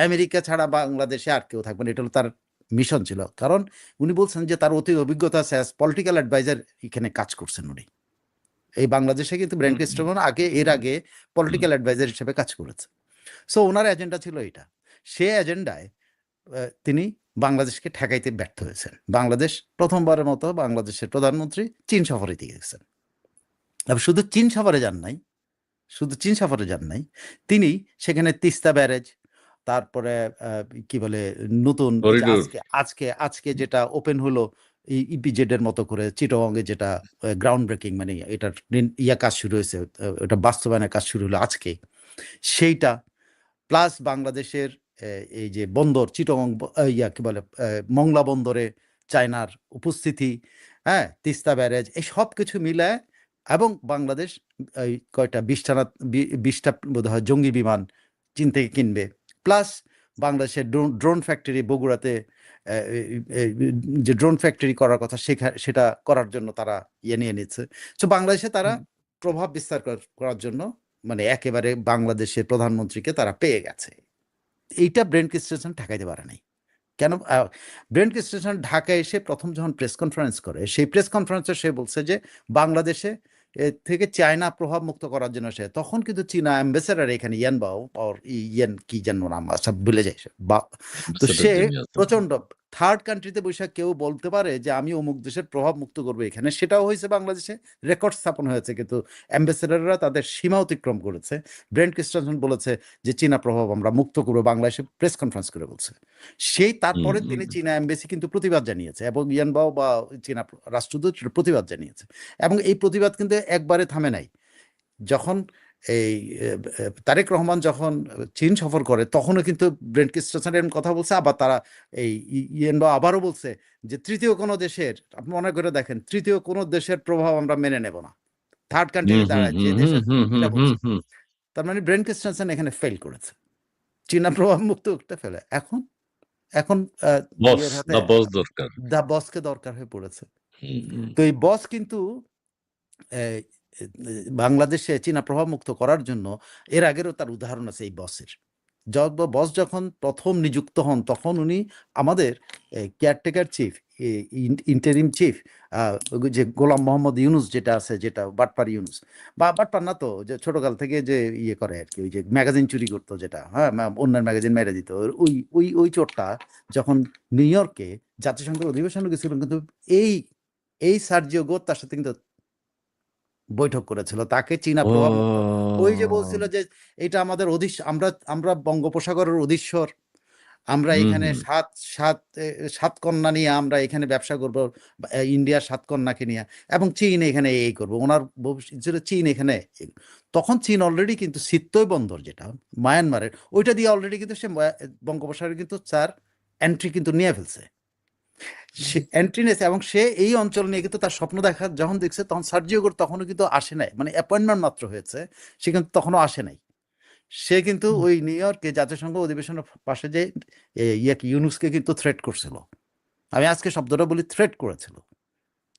আমেরিকা ছাড়া বাংলাদেশে আর কেউ থাকবে না, এটা হলো তার মিশন ছিল। কারণ উনি বলছেন যে তার অতীত অভিজ্ঞতা আছে, পলিটিক্যাল অ্যাডভাইজার এখানে কাজ করছেন উনি। এই বাংলাদেশে কিন্তু ব্রেন ক্রিস্টোফার এর আগে পলিটিক্যাল অ্যাডভাইজার হিসেবে কাজ করেছে। সো ওনার এজেন্ডা ছিল এটা। সে এজেন্ডায় তিনি বাংলাদেশকে ঠেকাইতে ব্যর্থ হয়েছেন। বাংলাদেশ প্রথমবারের মতো বাংলাদেশের প্রধানমন্ত্রী চীন সফরে দিয়ে গেছেন। শুধু চীন সফরে যান নাই, তিনি সেখানে তিস্তা ব্যারেজ, তারপরে কি বলে নতুন আজকে যেটা ওপেন হলো ইপিজেড এর মতো করে চিটাগংয়ে, যেটা গ্রাউন্ড ব্রেকিং, মানে এটার কাজ শুরু হয়েছে, এটা বাস্তবায়নের কাজ শুরু হলো আজকে, সেইটা প্লাস বাংলাদেশের এই যে বন্দর চিটাগং কি বলে মংলা বন্দরে চায়নার উপস্থিতি, হ্যাঁ, তিস্তা ব্যারেজ, এই সব কিছু মিলায়, এবং বাংলাদেশ এই কয়টা 20টা বোধ হয় জঙ্গি বিমান চীন থেকে কিনবে, প্লাস বাংলাদেশের ড্রোন ফ্যাক্টরি বগুড়াতে যে ড্রোন ফ্যাক্টরি করার কথা সেটা করার জন্য তারা নিয়ে নিচ্ছে। তো বাংলাদেশে তারা প্রভাব বিস্তার করার জন্য মানে একেবারে বাংলাদেশের প্রধানমন্ত্রীকে তারা পেয়ে গেছে। এইটা ব্রেন ক্রিস্টেনসন ঠেকাইতে পারে নাই। কেন? ব্রেন ক্রিস্টেনসন ঢাকায় এসে প্রথম যখন প্রেস কনফারেন্স করে, সেই প্রেস কনফারেন্সে সে বলছে যে বাংলাদেশে থেকে চায়না প্রভাব মুক্ত করার জন্য তখন কিন্তু চীনা অ্যাম্বাসেডার এখানে কি যেন নাম সব ভুলে যায় তো সে প্রচন্ড থার্ড কান্ট্রিতে বসে কেউ বলতে পারে যে আমি অমুক দেশের প্রভাব মুক্ত করবো এখানে, সেটাও হয়েছে বাংলাদেশে, রেকর্ড স্থাপন হয়েছে, কিন্তু অ্যাম্বাসেডাররা তাদের সীমা অতিক্রম করেছে। ব্রেন ক্রিস্টেনসন বলেছে যে চীনা প্রভাব আমরা মুক্ত করবো, বাংলাদেশে প্রেস কনফারেন্স করে বলছে। সেই তারপরে তিনি চীনা এমবেসি কিন্তু প্রতিবাদ জানিয়েছে, এবং ইয়ানবাও বা চীনা রাষ্ট্রদূত প্রতিবাদ জানিয়েছে, এবং এই প্রতিবাদ কিন্তু একবারে থামে নাই। যখন এই তারেক রহমান যখন চীন সফর করে তখনও কিন্তু ব্রেন ক্রিস্টেনসন এরকম কথা বলছে, আবার তারা এই ইয়ানবাও আবারও বলছে যে তৃতীয় কোনো দেশের, আপনি মনে করে দেখেন, তৃতীয় কোনো দেশের প্রভাব আমরা মেনে নেব না, থার্ড কান্ট্রি দাঁড়ায় যে দেশের, তার মানে ব্রেন ক্রিস্টেনসন এখানে ফেল করেছে, চীনা প্রভাব মুক্ত ফেলে। এখন দা বসকে দরকার হয়ে পড়েছে। তো এই বস কিন্তু বাংলাদেশে চীনা প্রভাব মুক্ত করার জন্য এর আগেরও তার উদাহরণ আছে। এই বসের বস যখন প্রথম নিযুক্ত হন তখন উনি আমাদের কেয়ারটেকার চিফ, ইন্টারিম চিফ যে গোলাম মোহাম্মদ ইউনুস যেটা আছে, যেটা বাটপার ইউনুস, বা বাটপার না তো, যে ছোটকাল থেকে যে করে আর কি, ওই যে ম্যাগাজিন চুরি করতো, যেটা হ্যাঁ অন্যের ম্যাগাজিন মেরে দিত, ওই চোরটা যখন নিউ ইয়র্কে জাতিসংঘের অধিবেশনে গেছিলেন, কিন্তু এই সার্জিও গোর তার সাথে কিন্তু বৈঠক করেছিল, তাকে চীনা প্রভাব, ওই যে বলছিল যে এটা আমাদের আমরা বঙ্গোপসাগরের অধীশ্বর, আমরা এখানে সাত কন্যা নিয়ে আমরা এখানে ব্যবসা করব, ইন্ডিয়ার 7 কন্যাকে নিয়ে, এবং চীন এখানে এই করবো, ওনার ভবিষ্যৎ চীন এখানে। তখন চীন অলরেডি কিন্তু সিত্তই বন্দর, যেটা মায়ানমারের, ওইটা দিয়ে অলরেডি কিন্তু সে বঙ্গোপসাগরে কিন্তু 4 এন্ট্রি কিন্তু নিয়ে ফেলছে, এন্ট্রি নিয়েছে, এবং সে এই অঞ্চল নিয়ে কিন্তু তার স্বপ্ন দেখা যখন দেখছে, তখন সার্জিও গোর তখনও কিন্তু আসে নাই, মানে অ্যাপয়েন্টমেন্ট মাত্র হয়েছে, সে কিন্তু তখনও আসে নাই। সে কিন্তু ওই নিউ ইয়র্কে জাতিসংঘ অধিবেশনের পাশে যে ইউনুসকে কিন্তু থ্রেট করছিল, আমি আজকে শব্দটা বলি, থ্রেট করেছিল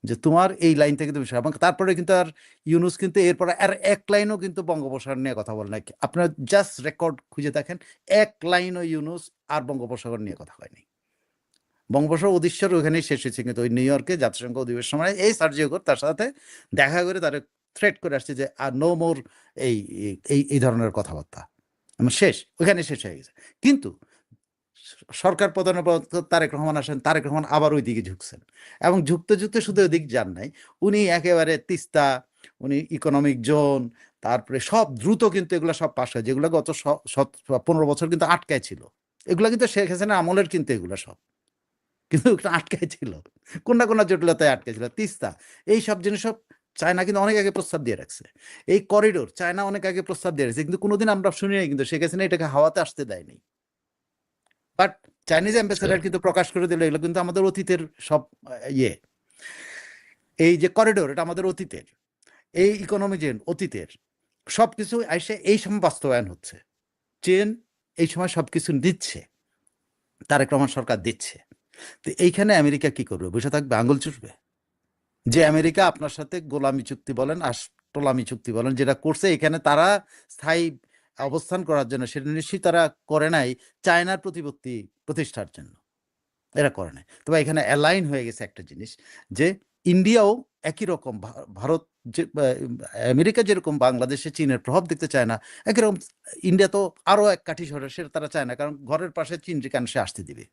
যে তোমার এই লাইন থেকে তুমি, এবং তারপরে কিন্তু আর ইউনুস কিন্তু এরপরে আর এক লাইনও কিন্তু বঙ্গোপসাগর নিয়ে কথা বলে নাই। আপনারা জাস্ট রেকর্ড খুঁজে দেখেন, এক লাইনও ইউনুস আর বঙ্গোপসাগর নিয়ে কথা হয়নি। বঙ্গোপসাগর অধীশ্বর ওখানেই শেষ হয়েছে, কিন্তু ওই নিউ ইয়র্কে জাতিসংঘ অধিবেশন সময় এই সার্জিও গোর তার সাথে দেখা করে তার থ্রেট করে আসছে যে আর নো মোর এই ধরনের কথাবার্তা, শেষ, ওইখানে শেষ হয়ে গেছে। কিন্তু সরকার প্রধানের পর তারেক রহমান আসেন, তারেক রহমান আবার ওই দিকে ঝুঁকছেন, এবং ঝুঁকতে শুধু ওই দিক যান নাই, উনি একেবারে তিস্তা, উনি ইকোনমিক জোন, তারপরে সব দ্রুত কিন্তু এগুলো সব পাশ হয়, যেগুলো গত 15 বছর কিন্তু আটকায় ছিল, এগুলো কিন্তু শেখ হাসিনা আমলের, কিন্তু এগুলো সব কিন্তু আটকায় ছিল, কোনটা জটিলতায় আটকে ছিল, তিস্তা, এই সব জিনিস সব চায়না কিন্তু অনেক আগে প্রস্তাব দিয়ে রাখছে। এই করিডোর চায়না অনেক আগে প্রস্তাব দিয়ে রাখছে, কিন্তু কোনোদিন আমরা শুনি নাই, কিন্তু শেখ হাসিনা এটাকে হাওয়াতে আসতে দেয়নি। বাট চাইনিজ অ্যাম্বাসেডার কিন্তু প্রকাশ করে দিল এগুলো কিন্তু আমাদের অতীতের সব এই যে করিডোর, এটা আমাদের অতীতের, এই ইকোনমি জোন অতীতের, সবকিছু এসে এই সময় বাস্তবায়ন হচ্ছে, চীন এই সময় সবকিছু দিচ্ছে, তারেক রহমান সরকার দিচ্ছে। তো এইখানে আমেরিকা কি করবে? বসে থাকবে, আঙুল চুষবে? যে আমেরিকা আপনার সাথে গোলামি চুক্তি বলেন আর টোলামি চুক্তি বলেন যেটা করছে, এখানে তারা স্থায়ী অবস্থান করার জন্য, সেটা নিশ্চয়ই তারা করে নাই চায়নার প্রতিপত্তি প্রতিষ্ঠার জন্য, এরা করে নাই। তবে এখানে অ্যালাইন হয়ে গেছে একটা জিনিস, যে ইন্ডিয়াও একই রকম ভারত যে আমেরিকা যেরকম বাংলাদেশে চীনের প্রভাব দেখতে চায় না, একই রকম ইন্ডিয়া তো আরো এক কাঠি সরে সেটা তারা চায় না, কারণ ঘরের পাশে চীন কেন সে আসতে দিবে,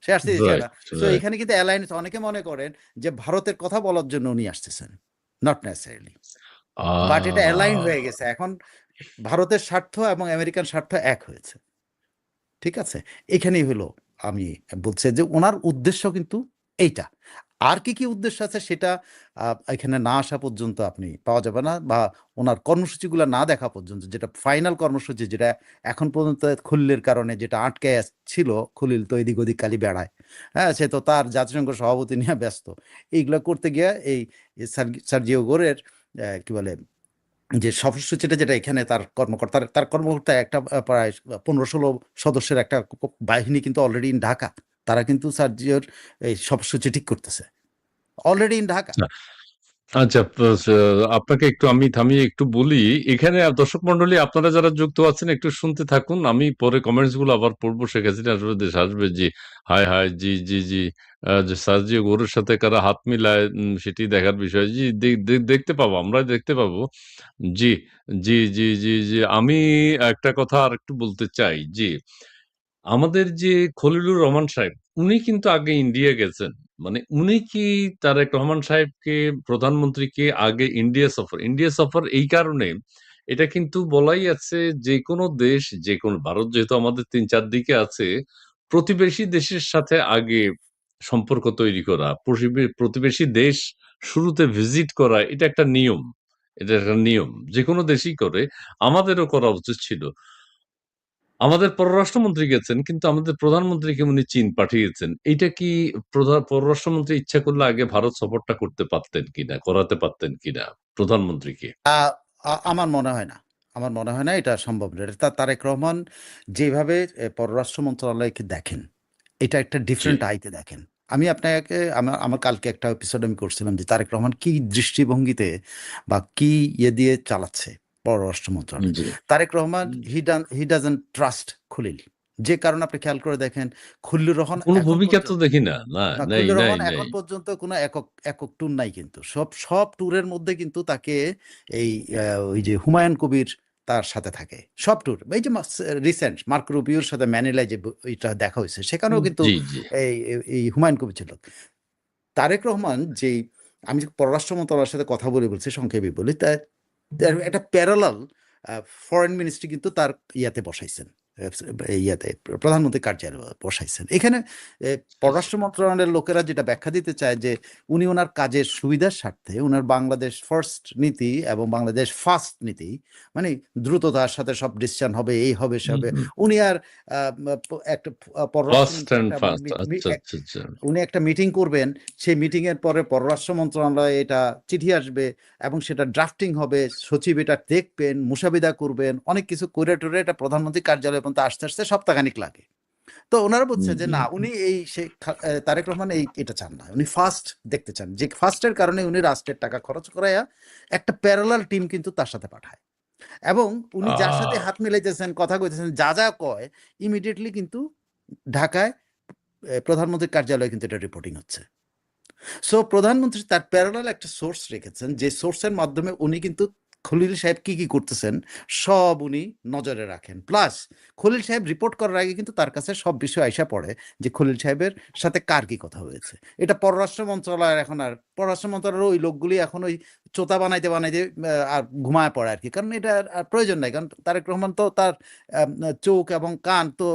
সে আসতে দিচ্ছে রাইট না। তো রাইট এখানে কিন্তু অ্যালায়েন্স, অনেকে মনে করেন যে ভারতের কথা বলার জন্য উনি আসতেছেন, নট নেসেসারিলি, বাট এটা অ্যালাইন হয়ে গেছে এখন, ভারতের স্বার্থ এবং আমেরিকান স্বার্থ এক হয়েছে, ঠিক আছে। এখানেই হলো আমি বলছি যে ওনার উদ্দেশ্য কিন্তু এইটা। আর কি কি উদ্দেশ্য আছে সেটা এখানে না আসা পর্যন্ত আপনি পাওয়া যাবে না, বা ওনার কর্মসূচিগুলো না দেখা পর্যন্ত, যেটা ফাইনাল কর্মসূচি, যেটা এখন পর্যন্ত খুল্লের কারণে যেটা আটকে ছিল, খুলিল তো এদিক ওদিক খালি বেড়ায়, হ্যাঁ, সে তো তার জাতিসংঘ সভাপতি নিয়ে ব্যস্ত, এইগুলো করতে গিয়ে এই সার্জিও গোরের কি বলে যে সফরসূচিটা, যেটা এখানে তার কর্মকর্তা একটা প্রায় 15-16 সদস্যের একটা বাহিনী কিন্তু অলরেডি ইন ঢাকা, তারা কিন্তু সার্জিওর এই সফরসূচি ঠিক করতেছে অলরেডি ইন ঢাকা। আচ্ছা, আপনাকে একটু আমি থামিয়ে একটু বলি। এখানে দর্শক মন্ডলী আপনারা যারা যুক্ত আছেন একটু শুনতে থাকুন, আমি পরে কমেন্টস গুলো আবার পড়বো। শেখ হাসিনা আসবে, দেশ আসবে, জি হায় হায়, জি জি জি, যে সার্জিও গোরের সাথে কারা হাত মিলায়, সেটি দেখার বিষয়। জি দেখতে পাবো, আমরা দেখতে পাবো। জি জি জি জি জি, আমি একটা কথা আর একটু বলতে চাই। জি, আমাদের যে খলিলুর রহমান সাহেব, উনি কিন্তু আগে ইন্ডিয়া গেছেন। মানে উনি কি তারেক রহমান সাহেবকে, প্রধানমন্ত্রীকে আগে ইন্ডিয়া সফর এই কারণে, এটা কিন্তু বলাই আছে, যে কোনো দেশ, যে কোনো, ভারত যেহেতু আমাদের 3-4 দিকে আছে, প্রতিবেশী দেশের সাথে আগে সম্পর্ক তৈরি করা, প্রতিবেশী দেশ শুরুতে ভিজিট করা, এটা একটা নিয়ম, এটা একটা নিয়ম, যে কোনো দেশই করে, আমাদেরও করা উচিত ছিল। আমাদের পররাষ্ট্রমন্ত্রী গেছেন, কিন্তু আমাদের প্রধানমন্ত্রীকে উনি চীন পাঠিয়েছেন। এইটা কি পররাষ্ট্রমন্ত্রী ইচ্ছা করলে আগে ভারত সফরটা করতে পারতেন কিনা, করাতে পারতেন কিনা প্রধানমন্ত্রীকে? আমার মনে হয় না, আমার মনে হয় না এটা সম্ভব নয়। তারেক রহমান যেভাবে পররাষ্ট্র মন্ত্রণালয়কে দেখেন, এটা একটা জি ডিফারেন্ট আইতে দেখেন। আমি আপনাকে আমার আমার কালকে একটা এপিসোড আমি করছিলাম যে তারেক রহমান কি দৃষ্টিভঙ্গিতে বা কি ইয়ে দিয়ে চালাচ্ছে পররাষ্ট্র মন্ত্রণালয়। জি Tarique Rahman he doesn't trust Khalil, যে কারণে আপনি খেয়াল করে দেখেন খুল্লুর রহমান কোনো এখন ভূমিকা তো পর্যন্ত, দেখি না, না, না, নেই খুল্লুর নেই রহমান নেই। এখন পর্যন্ত কোনো একক একক ট্যুর নাই, কিন্তু সব ট্যুরের মধ্যে কিন্তু তাকে এই ওই যে হুমায়ুন কবির তার সাথে থাকে সব ট্যুর। এই যে রিসেন্ট মার্ক রুবিওর সাথে ম্যানিলায় যে এটা দেখা হয়েছে, সেখানেও কিন্তু জি জি এই হুমায়ুন কবির ছিল। তারেক রহমান যেই, আমি যে পররাষ্ট্র মন্ত্রণালয়ের সাথে কথা বলছি, সংক্ষেপে বলি, তার একটা প্যারালাল ফরেন মিনিস্ট্রি কিন্তু তার ইয়াতে বসাইছেন, ইয়াতে প্রধানমন্ত্রী কার্যালয়ে বসাইছেন। এখানে পররাষ্ট্র মন্ত্রণালয়ের লোকেরা যেটা ব্যাখ্যা দিতে চায় যে উনি ওনার কাজের সুবিধার স্বার্থে ওনার বাংলাদেশ ফার্স্ট নীতি এবং বাংলাদেশ ফার্স্ট নীতি, মানে দ্রুততার সাথে সব ডিসিশন হবে, এই হবে সে হবে, উনি আর একটা ফার্স্ট পররাষ্ট্রমন্ত্রী অ্যান্ড একটা ফার্স্ট, আচ্ছা আচ্ছা আচ্ছা। উনি একটা মিটিং করবেন, সেই মিটিং এর পরে পররাষ্ট্র মন্ত্রণালয়ে এটা চিঠি আসবে এবং সেটা ড্রাফটিং হবে, সচিব এটা দেখবেন, মুসাবিদা করবেন, অনেক কিছু করে টরে এটা প্রধানমন্ত্রী কার্যালয় পর্যন্ত আস্তে আস্তে সপ্তাহখানিক লাগে। তো ওনারা বলছে যে না, উনি এই তারেক রহমান এটা চান না, উনি ফার্স্ট দেখতে চান, যে ফার্স্টের কারণে উনি রাষ্ট্রের টাকা খরচ করাইয়া একটা প্যারালাল টিম কিন্তু তার সাথে পাঠায়, এবং উনি যার সাথে হাত মিলাইতেছেন, কথা কইতেছেন, যা যা কয় ইমিডিয়েটলি কিন্তু ঢাকায় প্রধানমন্ত্রীর কার্যালয়ে কিন্তু এটা রিপোর্টিং হচ্ছে। সো প্রধানমন্ত্রী তার প্যারালাল একটা সোর্স রেখেছেন, যে সোর্সের মাধ্যমে উনি কিন্তু খলিল সাহেব কি কি করতেছেন সব উনি নজরে রাখেন। প্লাস খলিল সাহেব রিপোর্ট করার আগে কিন্তু তার কাছে সব বিষয় আইসা পড়ে, যে খলিল সাহেবের সাথে কার কি কথা হয়েছে। এটা পররাষ্ট্র মন্ত্রণালয়ের এখন, আর পররাষ্ট্র মন্ত্রণালয়ের ওই লোকগুলি এখন ওই চোতা বানাইতে বানাইতে আর ঘুমায় পড়ে আর কি, কারণ এটা আর প্রয়োজন নাই, কারণ তারেক রহমান তো তার চোখ এবং কান তো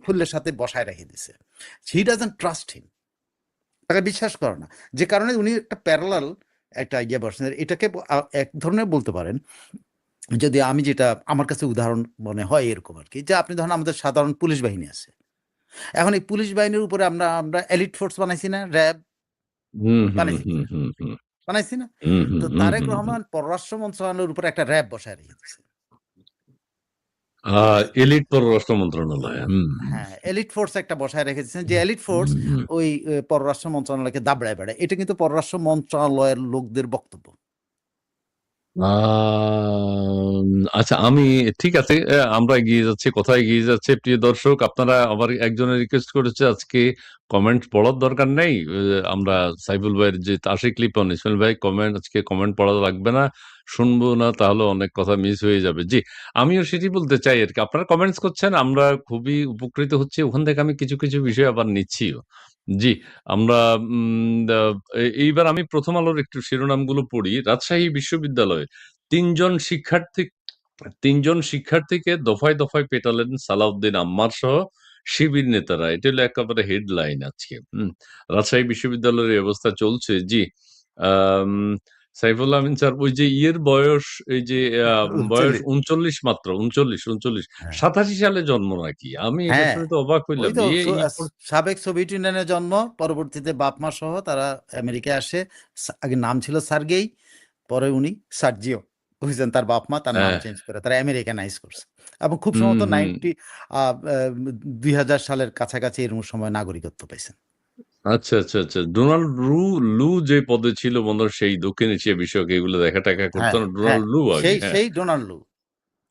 খলিলের সাথে বসায় রেখে দিছে। হি ডাজন্ট ট্রাস্ট হিম, তাকে বিশ্বাস করে না, যে কারণে উনি একটা প্যারালাল একটা ইয়ে বসছেন। এটাকে এক ধরনের বলতে পারেন, যদি আমি যেটা আমার কাছে উদাহরণ মনে হয় এরকম আর কি, যে আপনি ধরেন আমাদের সাধারণ পুলিশ বাহিনী আছে, এখন এই পুলিশ বাহিনীর উপরে আমরা আমরা এলিট ফোর্স বানাইছি না, র্যাব হুম হুম বানাইছি হুম কিনা, হুম হুম বানাইছি না? হুম হুম তো হুম তারেক হুম হুম। রহমান পররাষ্ট্র মন্ত্রণালয়ের উপরে একটা র্যাব বসায় রেখে দিচ্ছে। এলিট পররাষ্ট্র মন্ত্রণালয়, হুম হ্যাঁ, এলিট ফোর্স একটা বসায় রেখেছেন, যে এলিট ফোর্স ওই পররাষ্ট্র মন্ত্রণালয়কে দাবড়ায় বেড়ায়। এটা কিন্তু পররাষ্ট্র মন্ত্রণালয়ের লোকদের বক্তব্য। আচ্ছা, আমি ঠিক আছে, আমরা এগিয়ে যাচ্ছি, কোথায় এগিয়ে যাচ্ছে প্রিয় দর্শক। আপনারা আবার একজনের রিকোয়েস্ট করেছে আজকে কমেন্ট পড়ার দরকার নেই। আমরা সাইফুল ভাইয়ের যে আশিক লিপন, ইসমাইল ভাই কমেন্ট, আজকে কমেন্ট পড়া লাগবে না, শুনবো না, তাহলে অনেক কথা মিস হয়ে যাবে। জি, আমিও সেটি বলতে চাই আর কি। আপনারা কমেন্টস করছেন, আমরা খুবই উপকৃত হচ্ছি, ওখান থেকে আমি কিছু কিছু বিষয় আবার নিচ্ছিও। জি, আমরা এইবার আমি প্রথম আলোর একটু শিরোনামগুলো পড়ি। রাজশাহী বিশ্ববিদ্যালয়ে তিনজন শিক্ষার্থী তিনজন শিক্ষার্থীকে দফায় দফায় পেটালেন সালাউদ্দিন আম্মার সহ শিবির নেতারা। এটা হলো একেবারে হেডলাইন আজকে। রাজশাহী বিশ্ববিদ্যালয়ের এই অবস্থা চলছে। জি, আম, সাইফুল আমিন স্যার, ওই যে ইয়ের বয়স, এই যে বয়স 39 মাত্র, 39। হ্যাঁ 87 সালে জন্ম নাকি? আমি এটা হ্যাঁ শুনে তো অবাক ওই হইলাম। তো ইয়ে সাবেক সোভিয়েত ইউনিয়নের জন্ম, পরবর্তীতে বাপ মা সহ তারা আমেরিকায় আসে। আগে নাম ছিল সার্গেই, পরে উনি সার্জিও হয়েছেন, তার বাপ মা তার নাম হ্যাঁ, চেঞ্জ করে তারা আমেরিকানাইজ করছে, এবং খুব হুম সম্ভবত হুম 2000 সালের কাছাকাছি এরকম সময় নাগরিকত্ব পাইছেন। আচ্ছা আচ্ছা আচ্ছা, ডোনাল্ড লু যে পদে ছিল মনে হয় সেই দক্ষিণ এশিয়া বিষয়ক এগুলো দেখা টাকা করতো হ্যাঁ না, হ্যাঁ ডোনাল্ড লু আগে। সেই হ্যাঁ সেই ডোনাল্ড লু,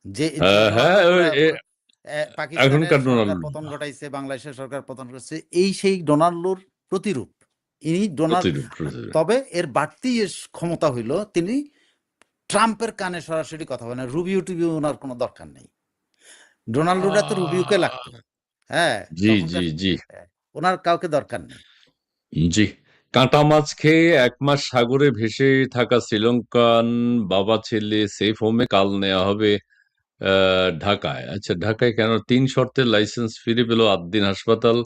যে হ্যাঁ ডোনাল্ড হ্যাঁ, লু পুরা পাকিস্তানের এখনকার সরকার ডোনাল্ড লু পতন ঘটাইছে, বাংলাদেশের সরকার পতন করছে, এই সেই ডোনাল্ড লুর প্রতিরূপ ইনি ডোনাল্ড। প্রতিরূপ প্রতিরূপ। তবে এর বাড়তি ক্ষমতা হইল তিনি ট্রাম্পের কানে সরাসরি কথা বলেন, রুবিও টুবিও ওনার কোনো দরকার নেই। ডোনাল্ডোরা তো রুবিওকে লাগতো, হ্যাঁ জি জি তখনকার, জি ওনার কাউকে দরকার নেই। জি। কাঁটা মাছ খেয়ে 1 মাস সাগরে ভেসে থাকা শ্রীলঙ্কান বাবা ছেলে সেফ হোমে কাল নেওয়া হবে ঢাকায়। আচ্ছা, ঢাকায় কেন? 3 শর্তে লাইসেন্স ফিরে পেল আদ্দিন হাসপাতাল।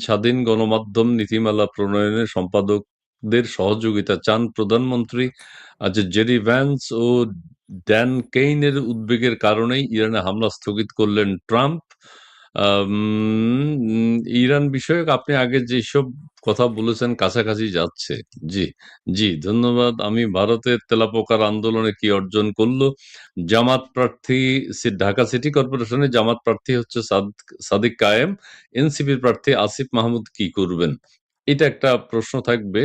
স্বাধীন গণমাধ্যম নীতিমালা প্রণয়নে সম্পাদকদের সহযোগিতা চান প্রধানমন্ত্রী। আচ্ছা, জেরি ভ্যান্স ও ড্যান কেইনের উদ্বেগের কারণেই ইরানে হামলা স্থগিত করলেন ট্রাম্প। ইরান বিষয়ক আপনি আগে যেসব কথা বলেছেন কাছাকাছি যাচ্ছে। জি জি, ধন্যবাদ। আমি ভারতের তেলাপোকার আন্দোলনে কি অর্জন করলো? জামাত প্রার্থী, ঢাকা সিটি কর্পোরেশনে জামাত প্রার্থী হচ্ছে সাদিক কায়েম, এনসিপির প্রার্থী আসিফ মাহমুদ কি করবেন? এটা একটা প্রশ্ন থাকবে।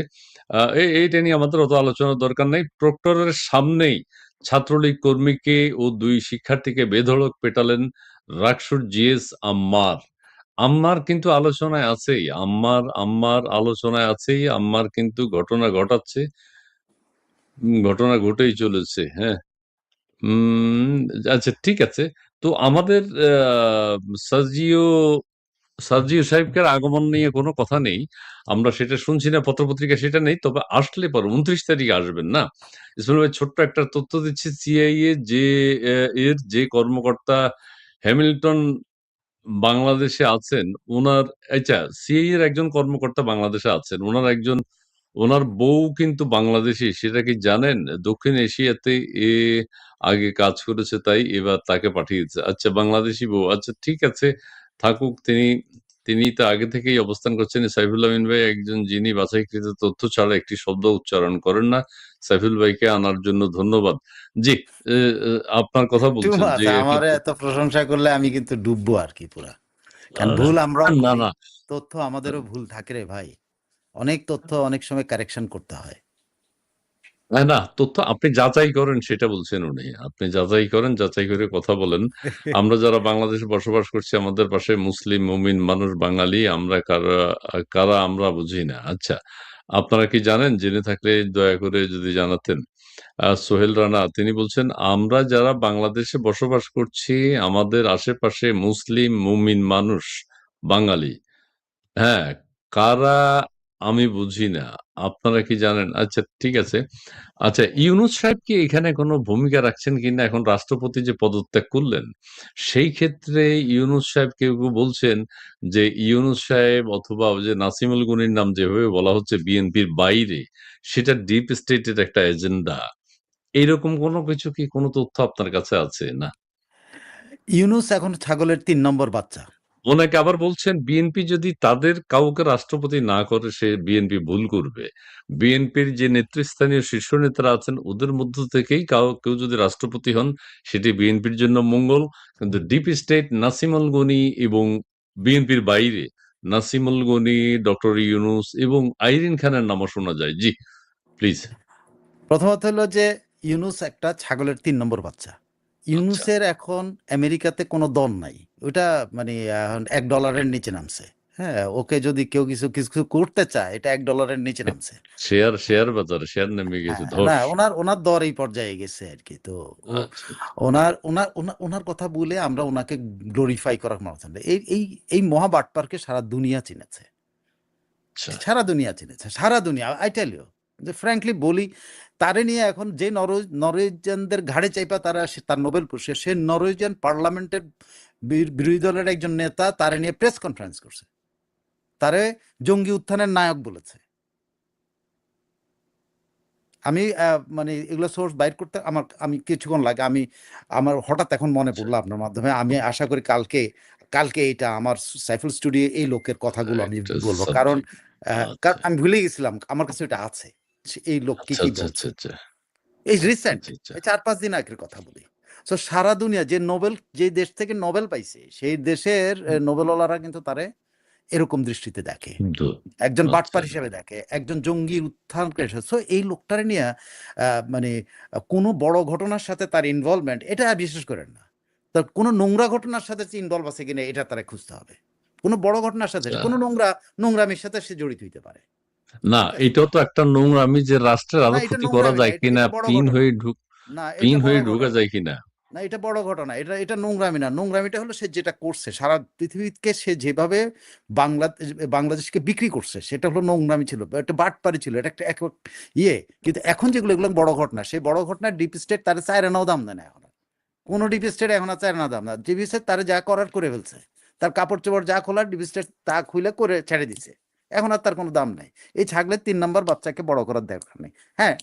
এইটা নিয়ে আমাদের অত আলোচনার দরকার নেই। প্রক্টরের সামনেই ছাত্রলীগ কর্মীকে ও 2 শিক্ষার্থীকে বেধড়ক পেটালেন রাকসুর জিএস আম্মার। আম্মার কিন্তু আলোচনায় আছেই, আম্মার আলোচনায় আছেই। আম্মার কিন্তু ঘটনা ঘটাচ্ছে, ঘটনা ঘটেই চলেছে। হ্যাঁ, উম আচ্ছা ঠিক আছে। তো আমাদের সার্জিও সার্জিও সাহেবকে আগমন নিয়ে কোনো কথা নেই। আমরা সেটা শুনছি না, পত্রপত্রিকা সেটা নেই। তবে আসলে পরে 29 তারিখে আসবেন না? ইসমাইল ভাই, ছোট্ট একটা তথ্য দিচ্ছি। সিআইএ যে এর যে কর্মকর্তা হ্যামিল্টন বাংলাদেশে আছেন, উনার, আচ্ছা, সিআইএ এর একজন কর্মকর্তা বাংলাদেশে আছেন। ওনার বউ কিন্তু বাংলাদেশী, সেটা কি জানেন? দক্ষিণ এশিয়াতে এ আগে কাজ করেছে, তাই এবার তাকে পাঠিয়েছে। আচ্ছা, বাংলাদেশী বউ। আচ্ছা ঠিক আছে, থাকুক। তিনি তো আগে থেকেই অবস্থান করছেন। সাইফুল আমিন ভাই একজন যিনি বাছাইকৃত তথ্য ছাড়া একটি শব্দ উচ্চারণ করেন না। সাইফুল ভাইকে আনার জন্য ধন্যবাদ। জি, এ, এ, আপনার কথা টু বলছেন মাচ, যে আমার এত প্রশংসা করলে আমি কিন্তু ডুববো আর কি পুরা, কারণ আহ, ভুল আমরাও না করি, না, তথ্য আমাদেরও ভুল থাকে রে ভাই, অনেক তথ্য অনেক সময় কারেকশন করতে হয়। না না, তথ্য আপনি যাচাই করেন সেটা বলছেন উনি। আপনি যাচাই করেন, যাচাই করে কথা বলেন। আমরা যারা বাংলাদেশে বসবাস করছি, আমাদের পাশে মুসলিম মুমিন মানুষ বাঙালি, আমরা কারা কারা আমরা বুঝি না। আচ্ছা, আপনারা কি জানেন? জেনে থাকলে দয়া করে যদি জানাতেন। সোহেল রানা তিনি বলছেন, আমরা যারা বাংলাদেশে বসবাস করছি, আমাদের আশেপাশে মুসলিম মুমিন মানুষ বাঙালি, হ্যাঁ, কারা আমি বুঝি না। আপনারা কি জানেন? আচ্ছা ঠিক আছে। আচ্ছা, ইউনূস সাহেব কি এখানে কোনো ভূমিকা রাখছেন কিনা? এখন রাষ্ট্রপতি যে পদত্যাগ করলেন, সেই ক্ষেত্রে ইউনূস সাহেব, কেউ কেউ বলছেন যে ইউনূস সাহেব অথবা ওই যে নাসিমুল গনির নাম যেভাবে বলা হচ্ছে বিএনপির বাইরে, সেটা ডিপ স্টেটের একটা এজেন্ডা। এইরকম কোনো কিছু কি, কোনো তথ্য আপনার কাছে আছে? না, ইউনুস এখন ছাগলের 3 নম্বর বাচ্চা। অনেকে আবার বলছেন বিএনপি যদি তাদের কাউকে রাষ্ট্রপতি না করে, সে বিএনপি ভুল করবে। বিএনপির যে নেতৃস্থানীয় শীর্ষ নেতারা আছেন, ওদের মধ্য থেকেই কেউ যদি রাষ্ট্রপতি হন, সেটি বিএনপির জন্য মঙ্গল। কিন্তু ডিপ স্টেট, নাসিমুল গনি এবং বিএনপির বাইরে নাসিমুল গনি, ডক্টর ইউনূস এবং আইরিন খানের নামও শোনা যায়। জি, প্লিজ। প্রথমত হলো যে ইউনুস একটা ছাগলের 3 নম্বর বাচ্চা। আচ্ছা ইউনুসের এখন আমেরিকাতে কোনো দল নাই, ওইটা মানে এখন $1 নিচে নামছে। হ্যাঁ, ওকে যদি কেউ কিছু কিছু করতে চায়, এটা $1 নিচে নামছে। শেয়ার বাজারে শেয়ার নেমে গেছে হ্যাঁ, না ধস। ওনার ওনার দর এই পর্যায়ে গেছে আর কি। তো ও আচ্ছা আচ্ছা ওনার ওনার ওনার ওনার কথা বলে আমরা ওনাকে গ্লোরিফাই করার মানুষ না। এই এই এই মহা বাটপারকে সারা দুনিয়া চিনেছে, আচ্ছা। সারা দুনিয়া চিনেছে, সারা দুনিয়া। আই টেল ইউ, যে ফ্র্যাঙ্কলি বলি, তারে নিয়ে এখন যে নরওয়েজিয়ানদের ঘাড়ে চাইপা তারা তার নোবেল পুরস্কার, সে নরওয়েজিয়ান পার্লামেন্টের বিরোধী দলের একজন নেতা তারে নিয়ে প্রেস কনফারেন্স করছে, তারে জঙ্গি উত্থানের নায়ক বলেছে। আমি মানে এগুলো সোর্স বাইর করতে আমি কিছুক্ষণ লাগে, আমার হঠাৎ এখন মনে আচ্ছা পড়লো আপনার মাধ্যমে। আমি আশা করি কালকে কালকে এটা আমার সাইফুল স্টুডিও এই লোকের কথাগুলো আমি একটা বলবো, কারণ সাবজেক্ট। কারণ আচ্ছা আমি ভুলে গেছিলাম, আমার কাছে এটা আছে, এই লোককে আচ্ছা কি আচ্ছা বলছে। আচ্ছা এই রিসেন্ট, আচ্ছা আচ্ছা এই 4-5 দিন আগের কথা বলি। তো সারা দুনিয়া যে নোবেল, যে দেশ থেকে নোবেল পাইছে, সেই দেশের নোবেলওয়ালারা কিন্তু তারে এরকম দৃষ্টিতে দেখে, কিন্তু একজন আচ্ছা বাটপার হিসেবে দেখে, একজন জঙ্গি উত্থান করেছে। সো এই লোকটারে নিয়ে মানে কোনো বড় ঘটনার সাথে তার ইনভলভমেন্ট, এটা বিশেষ করেন না। তার কোনো নোংরা ঘটনার সাথে ইনভলভ আছে কিনা এটা তারা খুঁজতে হবে। কোনো বড় ঘটনার সাথে, আচ্ছা। কোনো নোংরামির সাথে সে জড়িত হইতে পারে, না, ঠিক আছে? এটাও তো একটা নোংরামি যে রাষ্ট্রের না আরো এটা ক্ষতি করা নোংরামি না, যায় কিনা, এটা বড় ঘটনা। না পিন এটা বড় হয়ে ঢোকা ঘটনা। যায় কিনা। না এটা বড় ঘটনা, এটা এটা নোংরামি না। নোংরামিটা হলো সে যেটা করছে, সারা পৃথিবীকে সে যেভাবে বাংলাদেশকে বিক্রি করছে, সেটা হলো নোংরামি ছিল, একটা বাটপারি ছিল, এটা একটা ইয়ে। কিন্তু এখন যেগুলো, এগুলো বড় ঘটনা, সেই বড় ঘটনার ডিপ স্টেট তার চায়রানাও দাম দেয় না এখন। কোনো ডিপ স্টেট এখন আর চায়রানা দাম না। ডিপ স্টেট তারা যা করার করে ফেলছে, তার কাপড় চোপড় যা খোলার ডিপ স্টেট তা খুলে করে ছেড়ে দিছে। এখন আর তার কোনো দাম নাই। এই ছাগলের 3 নম্বর বাচ্চাকে বড় করার দরকার নেই। হ্যাঁ,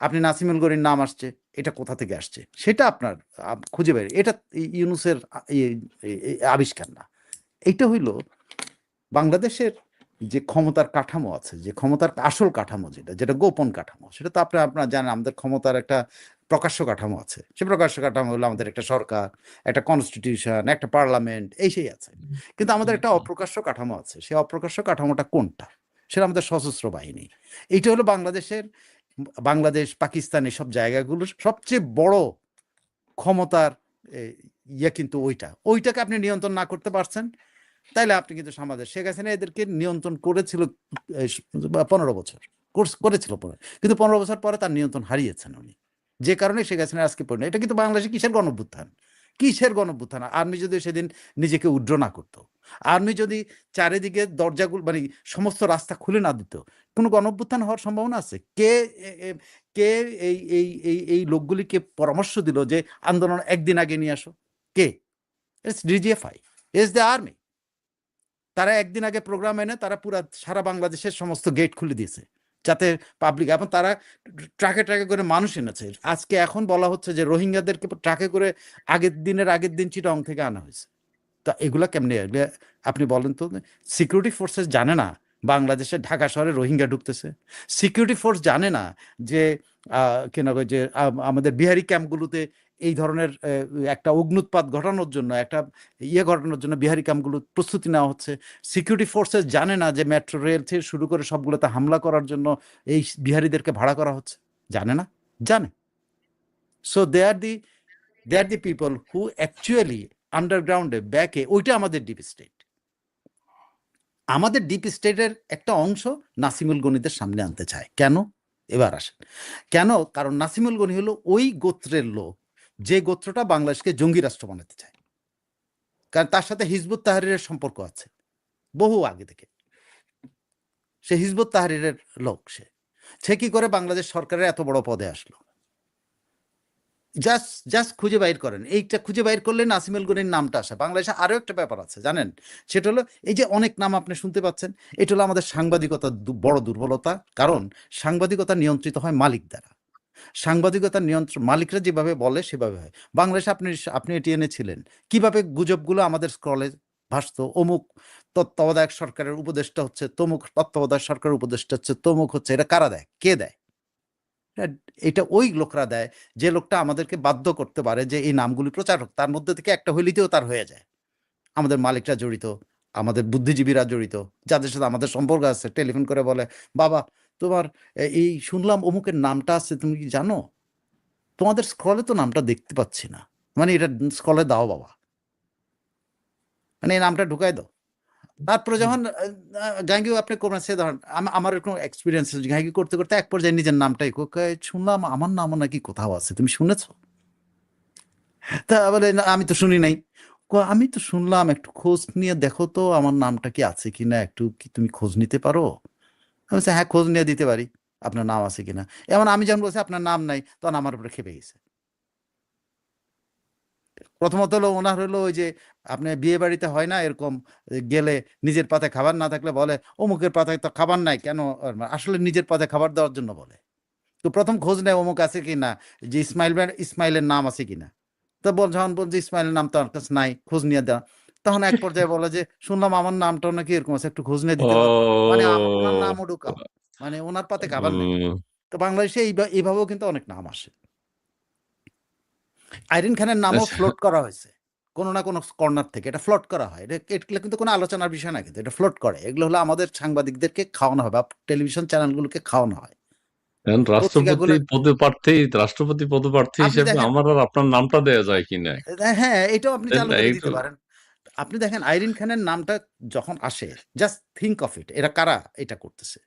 আপনি নাসিমুল গনির নাম আসছে, এটা কোথা থেকে আসছে সেটা আপনার খুঁজে বের, এটা ইউনুসের আবিষ্কার না। এইটা হইল বাংলাদেশের যে ক্ষমতার কাঠামো আছে, যে ক্ষমতার আসল কাঠামো, যেটা যেটা গোপন কাঠামো, সেটা তো আপনারা জানেন। আমাদের ক্ষমতার একটা প্রকাশ্য কাঠামো আছে, সে প্রকাশ্য কাঠামো হলো আমাদের একটা সরকার, একটা কনস্টিটিউশন, একটা পার্লামেন্ট, এই সেই আছে। কিন্তু আমাদের একটা অপ্রকাশ্য কাঠামো আছে, সেই অপ্রকাশ্য কাঠামোটা কোনটা? সেটা আমাদের সশস্ত্র বাহিনী। এইটা হলো বাংলাদেশ পাকিস্তান এসব জায়গাগুলোর সবচেয়ে বড় ক্ষমতার ইয়ে, কিন্তু ওইটাকে আপনি নিয়ন্ত্রণ না করতে পারছেন, তাইলে আপনি কিন্তু সমাজে শেখ হাসিনা এদেরকে নিয়ন্ত্রণ করেছিল 15 বছর, করেছিল পরে, কিন্তু 15 বছর পরে তার নিয়ন্ত্রণ হারিয়েছেন উনি, যে কারণে শেখ হাসিনা আজকে পড়ে। এটা কিন্তু বাংলাদেশে কিসের গণঅভ্যুত্থান, কিসের গণঅভ্যুত্থান? আর্মি যদি সেদিন নিজেকে উইথড্র না করতো, আর্মি যদি চারিদিকে দরজাগুলো মানে সমস্ত রাস্তা খুলে না দিত, কোনো গণঅভ্যুত্থান হওয়ার সম্ভাবনা আছে? কে কে এই এই এই এই লোকগুলিকে পরামর্শ দিল যে আন্দোলন একদিন আগে নিয়ে আসো? কে? It's DGFI, it's the army. তারা একদিন আগে প্রোগ্রাম এনে তারা পুরা সারা বাংলাদেশের সমস্ত গেট খুলে দিয়েছে, যাতে পাবলিক, এবং তারা ট্রাকে ট্রাকে করে মানুষ এনেছে। আজকে এখন বলা হচ্ছে যে রোহিঙ্গাদেরকে ট্রাকে করে আগের দিন চিটং থেকে আনা হয়েছে। তা এগুলা কেমনে? আপনি বলেন তো, সিকিউরিটি ফোর্সেস জানে না বাংলাদেশের ঢাকা শহরে রোহিঙ্গা ঢুকতেছে? সিকিউরিটি ফোর্স জানে না যে যে আমাদের বিহারি ক্যাম্পগুলোতে এই ধরনের একটা অগ্নুৎপাত ঘটানোর জন্য, একটা ঘটানোর জন্য বিহারি ক্যাম্পগুলো প্রস্তুতি নেওয়া হচ্ছে? সিকিউরিটি ফোর্সেস জানে না যে মেট্রো রেল থেকে শুরু করে সবগুলোতে হামলা করার জন্য এই বিহারিদেরকে ভাড়া করা হচ্ছে? জানে না? জানে। So they are the people who actually আন্ডারগ্রাউন্ডে ব্যাকে, ওইটা আমাদের ডিপ স্টেট। আমাদের ডিপ স্টেটের একটা অংশ নাসিমুল গনিদের সামনে আনতে চায়। কেন? এবার আসেন কেন। কারণ নাসিমুল গনি হলো ওই গোত্রের লোক যে গোত্রটা বাংলাদেশকে জঙ্গি রাষ্ট্র বানাতে চায়। কারণ তার সাথে হিজবুত তাহরিরের সম্পর্ক আছে বহু আগে থেকে। সে হিজবুত তাহরিরের লোক। সে কি করে বাংলাদেশ সরকারের এত বড় পদে আসলো? জাস্ট খুঁজে বাইর করেন, এইটা খুঁজে বাইর করলে নাসিমুল গনির নামটা আসে। বাংলাদেশে আরো একটা ব্যাপার আছে জানেন, সেটা হলো এই যে অনেক নাম আপনি শুনতে পাচ্ছেন, এটা হলো আমাদের সাংবাদিকতার বড় দুর্বলতা। কারণ সাংবাদিকতা নিয়ন্ত্রিত হয় মালিক দ্বারা। সাংবাদিকতার নিয়ন্ত্রণ মালিকরা যেভাবে বলে সেভাবে হয়। বাংলাদেশে আপনি এটি এনেছিলেন, কিভাবে গুজবগুলো আমাদের স্ক্রলে ভাসতো, অমুক তত্ত্বাবধায়ক সরকারের উপদেষ্টা হচ্ছে, তমুক তত্ত্বাবধায়ক সরকারের উপদেষ্টা হচ্ছে, তমুক হচ্ছে। এটা কারা দেয়? কে দেয়? এটা ওই লোকরা দেয় যে লোকটা আমাদেরকে বাধ্য করতে পারে যে এই নামগুলি প্রচার হোক। তার মধ্যে থেকে একটা হইলিতেও তার হয়ে যায়। আমাদের মালিকরা জড়িত, আমাদের বুদ্ধিজীবীরা জড়িত, যাদের সাথে আমাদের সম্পর্ক আছে, টেলিফোন করে বলে, বাবা তোমার এই শুনলাম অমুকের নামটা আছে, তুমি কি জানো? তোমাদের স্ক্রলে তো নামটা দেখতে পাচ্ছি না, মানে এটা স্ক্রলে দাও বাবা, মানে এই নামটা ঢুকাই দাও। তারপরে যখন গাঙ্গিও আপনি করবেন, সে ধরেন আমার এরকম এক্সপিরিয়েন্স গাঙ্গি করতে করতে এক পর্যায়ে নিজের নামটাই শুনলাম আমার নামও নাকি কোথাও আছে, তুমি শুনেছো? তা বলে "না, আমি তো শুনি নাই"। আমি তো শুনলাম, একটু খোঁজ নিয়ে দেখো তো আমার নামটা কি আছে কিনা, একটু কি তুমি খোঁজ নিতে পারো? আমি বলছি, হ্যাঁ খোঁজ নিয়ে দিতে পারি, আপনার নাম আছে কিনা। এমন আমি যখন বলছি আপনার নাম নাই, তখন আমার উপরে খেপে গেছে। প্রথমত হলো ওনার হলো ওই যে আপনি বিয়ে বাড়িতে হয় না এরকম, গেলে নিজের পাতে খাবার না থাকলে বলে অমুকের পাতে তো খাবার নাই কেন, আসলে নিজের পাতে খাবার দেওয়ার জন্য বলে। তো প্রথম খোঁজ নেয় অমুক আছে কিনা, যে ইসমাইলের নাম আছে কিনা। তো যখন বলছে ইসমাইলের নাম তো আমার কাছে নাই, খোঁজ নিয়ে দেওয়া। তখন এক পর্যায়ে বলে যে শুনলাম আমার নামটাও নাকি এরকম আছে, একটু খোঁজ নিয়ে দিতে পারবো? মানে ওনার ও নামও ঢুকাও, মানে ওনার পাতে খাবার নাই। উম, তো বাংলাদেশে এইভাবেও কিন্তু অনেক নাম আসে। আইরিন খানের নামও আচ্ছা ফ্লোট করা হয়েছে কোনো না কোনো কর্নার থেকে, এটা ফ্লোট করা হয়, এগুলো কিন্তু কোনো আলোচনার বিষয় না, কিন্তু এটা ফ্লোট করে। এগুলো হলো আমাদের সাংবাদিকদেরকে খাওয়ানো হয় বা টেলিভিশন চ্যানেলগুলোকে খাওয়ানো হয়, এখন পত্রিকাগুলো। রাষ্ট্রপতি পদপ্রার্থী আপনি হিসেবে দেখেন, আমার আর আপনার নামটা দেয়া যায় কিনা, হ্যাঁ এটাও আপনি তাই চালু না? করে এইটা দিতে পারেন। আপনি দেখেন আইরিন খানের নামটা যখন আসে, জাস্ট থিঙ্ক অফ ইট, এরা কারা এটা করতেছে।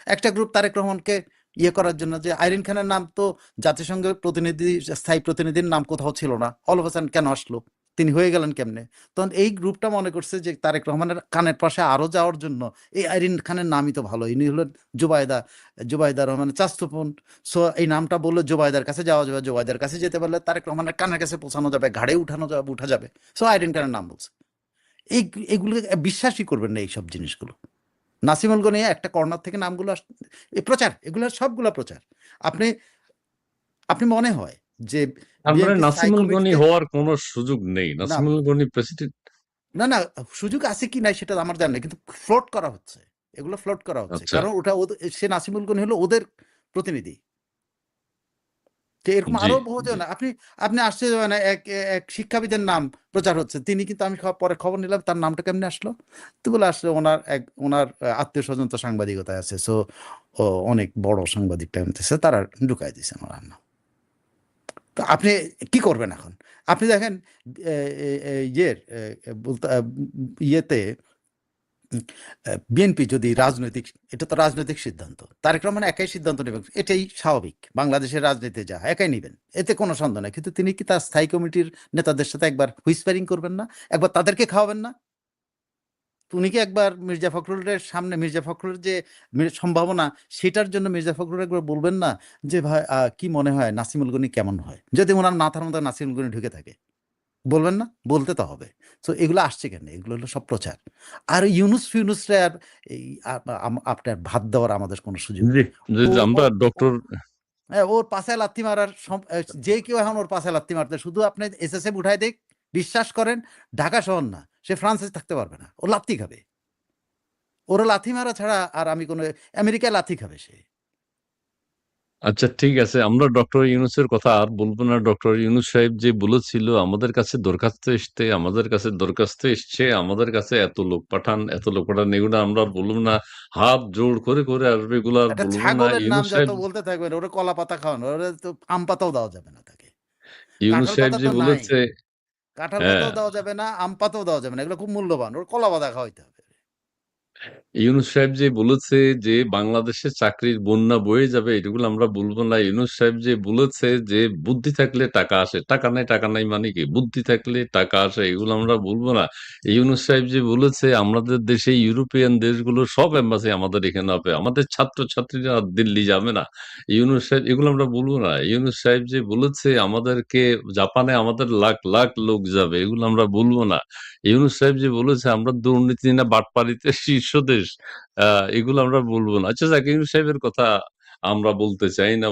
একটা গ্রুপ তারেক রহমানকে ইয়ে করার জন্য, যে আইরিন খানের নাম তো জাতিসংঘের প্রতিনিধি, স্থায়ী প্রতিনিধির নাম কোথাও ছিল না, অল অফ আ সাডেন কেন আসলো, তিনি হয়ে গেলেন কেমনে? তখন এই গ্রুপটা মনে করছে যে তারেক রহমানের কানের পাশে আরো যাওয়ার জন্য এই আইরিন খানের নামই তো ভালো, ইনি হলেন জুবাইদা রহমানের চাস্তপন। সো এই নামটা বললে জুবাইদার কাছে যাওয়া যাবে, জুবাইদার কাছে যেতে পারলে তারেক রহমানের কানের কাছে পৌঁছানো যাবে, ঘাড়ে উঠা যাবে। সো আইরিন খানের নাম বলছে। এই এগুলো বিশ্বাসই করবেন না এইসব জিনিসগুলো। নাসিমুল গনি একটা কর্নার থেকে নামগুলো এই প্রচার, এগুলো সবগুলো প্রচার। আপনি আপনি মনে হয় যে তার মানে বিএনপি স্থায়ী নাসিমুল গনি কমিটিতে, হওয়ার কোনো সুযোগ নেই, না নাসিমুল গনি প্রেসিডেন্ট? না না সুযোগ আছে কি নাই সেটা আমার জানা নেই, কিন্তু ফ্লোট করা হচ্ছে, এগুলো ফ্লোট করা হচ্ছে, আচ্ছা, কারণ ওটা সে নাসিমুল গনি হলো ওদের প্রতিনিধি। তো এরকম জি, আরো বহুজন, জি। আপনি আপনি আশ্চর্য হবেন না, এক শিক্ষাবিদের নাম প্রচার হচ্ছে, তিনি কিন্তু, আমি পরে খবর নিলাম তার নামটা কেমনে আসলো। তো বলে আসলে ওনার আত্মীয় স্বজন তো সাংবাদিকতায় আছে, সো অনেক বড় সাংবাদিক টাইমতেছে, তারা ঢুকাই দিয়েছেন ওনার নাম। তো আপনি কি করবেন এখন? আপনি দেখেন এ, এ, এ, ইয়ের এ, এ, বলতে ইয়েতে বিএনপি যদি রাজনৈতিক, এটা তো রাজনৈতিক সিদ্ধান্ত, তারেক রহমান একাই সিদ্ধান্ত নেবেন, এটাই স্বাভাবিক, বাংলাদেশের রাজনীতিতে যা একাই নেবেন, এতে কোনো সন্দেহ নেই। কিন্তু তিনি কি তার স্থায়ী কমিটির নেতাদের সাথে একবার হুইসপারিং করবেন না, একবার তাদেরকে খাওয়াবেন না? উনি কি একবার মির্জা ফখরুলের সামনে, মির্জা ফখরুলের যে সম্ভাবনা, সেটার জন্য মির্জা ফখরুল একবার বলবেন না যে ভাই কি মনে হয় নাসিমুল গনি কেমন হয়, যদি ওনার মাথার মধ্যে নাসিমুল গনি ঢুকে থাকে? বলবেন না? বলতে তো হবে। সো এগুলো আসছে কেন? এগুলো হলো সব প্রচার। আর ফিউনুসরা আর এই আপনার ভাত দেওয়ার আমাদের কোনো সুযোগ জি, নেই। জি, ও জি, ও আমরা ও ডক্টর হ্যাঁ, ওর পাছায় লাথি মারার যে কেউ এখন ওর পাছায় লাথি মারতে, শুধু আপনি এসএসএফ উঠায় দিক, বিশ্বাস করেন ঢাকা শহর না, সে ফ্রান্সে থাকতে পারবে না। ও লাথি খাবে। ওরা লাথি মারা ছাড়া আর আমি কোনো, আমেরিকায় লাথি খাবে সে। আচ্ছা, ঠিক আছে, আমরা ডক্টর ইউনূসের কথা আর বলবো না। ডক্টর ইউনূস সাহেব যে বলেছিল আমাদের কাছে দরখাস্ত এসছে, আমাদের কাছে এত লোক পাঠান, এগুলো আমরা আর বলবো না। হাত জোড় করে করে আসবে, এগুলো আর একটা বলবো না। ছাগলের নাম ইউনূস যত সাহেব বলতে থাকবেন, ওরা কলা পাতা খাওয়ানো, ওরা তো আম পাতাও দেওয়া যাবে না তাকে। ইউনূস কাঁঠাল সাহেব পাতা যে তো নাই, বলেছে, কাঁঠাল হ্যাঁ, পাতাও দেওয়া যাবে না, আম পাতাও দেওয়া যাবে না, এগুলো খুব মূল্যবান, ওর কলা পাতা খাওয়াইতে হবে। ইউনূস সাহেব যে বলেছে যে বাংলাদেশে চাকরির বন্যা বয়ে যাবে, এগুলো আমরা বলবো না। ইউনূস সাহেব যে বলেছে যে বুদ্ধি থাকলে টাকা আসে, টাকা নাই মানে কি, বুদ্ধি থাকলে টাকা আসে, এগুলো আমরা বলবো না। ইউনূস সাহেব যে বলেছে আমাদের দেশে ইউরোপিয়ান দেশগুলো সব এম্বাসি আমাদের এখানে হবে, আমাদের ছাত্রছাত্রীরা আর দিল্লি যাবে না। ইউনূস সাহেব, এগুলো আমরা বলবো না। ইউনূস সাহেব যে বলেছে আমাদেরকে জাপানে আমাদের লাখ লাখ লোক যাবে, এগুলো আমরা বলবো না। ইউনূস সাহেব যে বলেছে আমরা দুর্নীতি না বাটপাড়িতে শীর্ষ দেশ, এগুলো আমরা বলবো না। আচ্ছা যাক, ইউনূস সাহেবের কথা আমরা বলতে চাই না।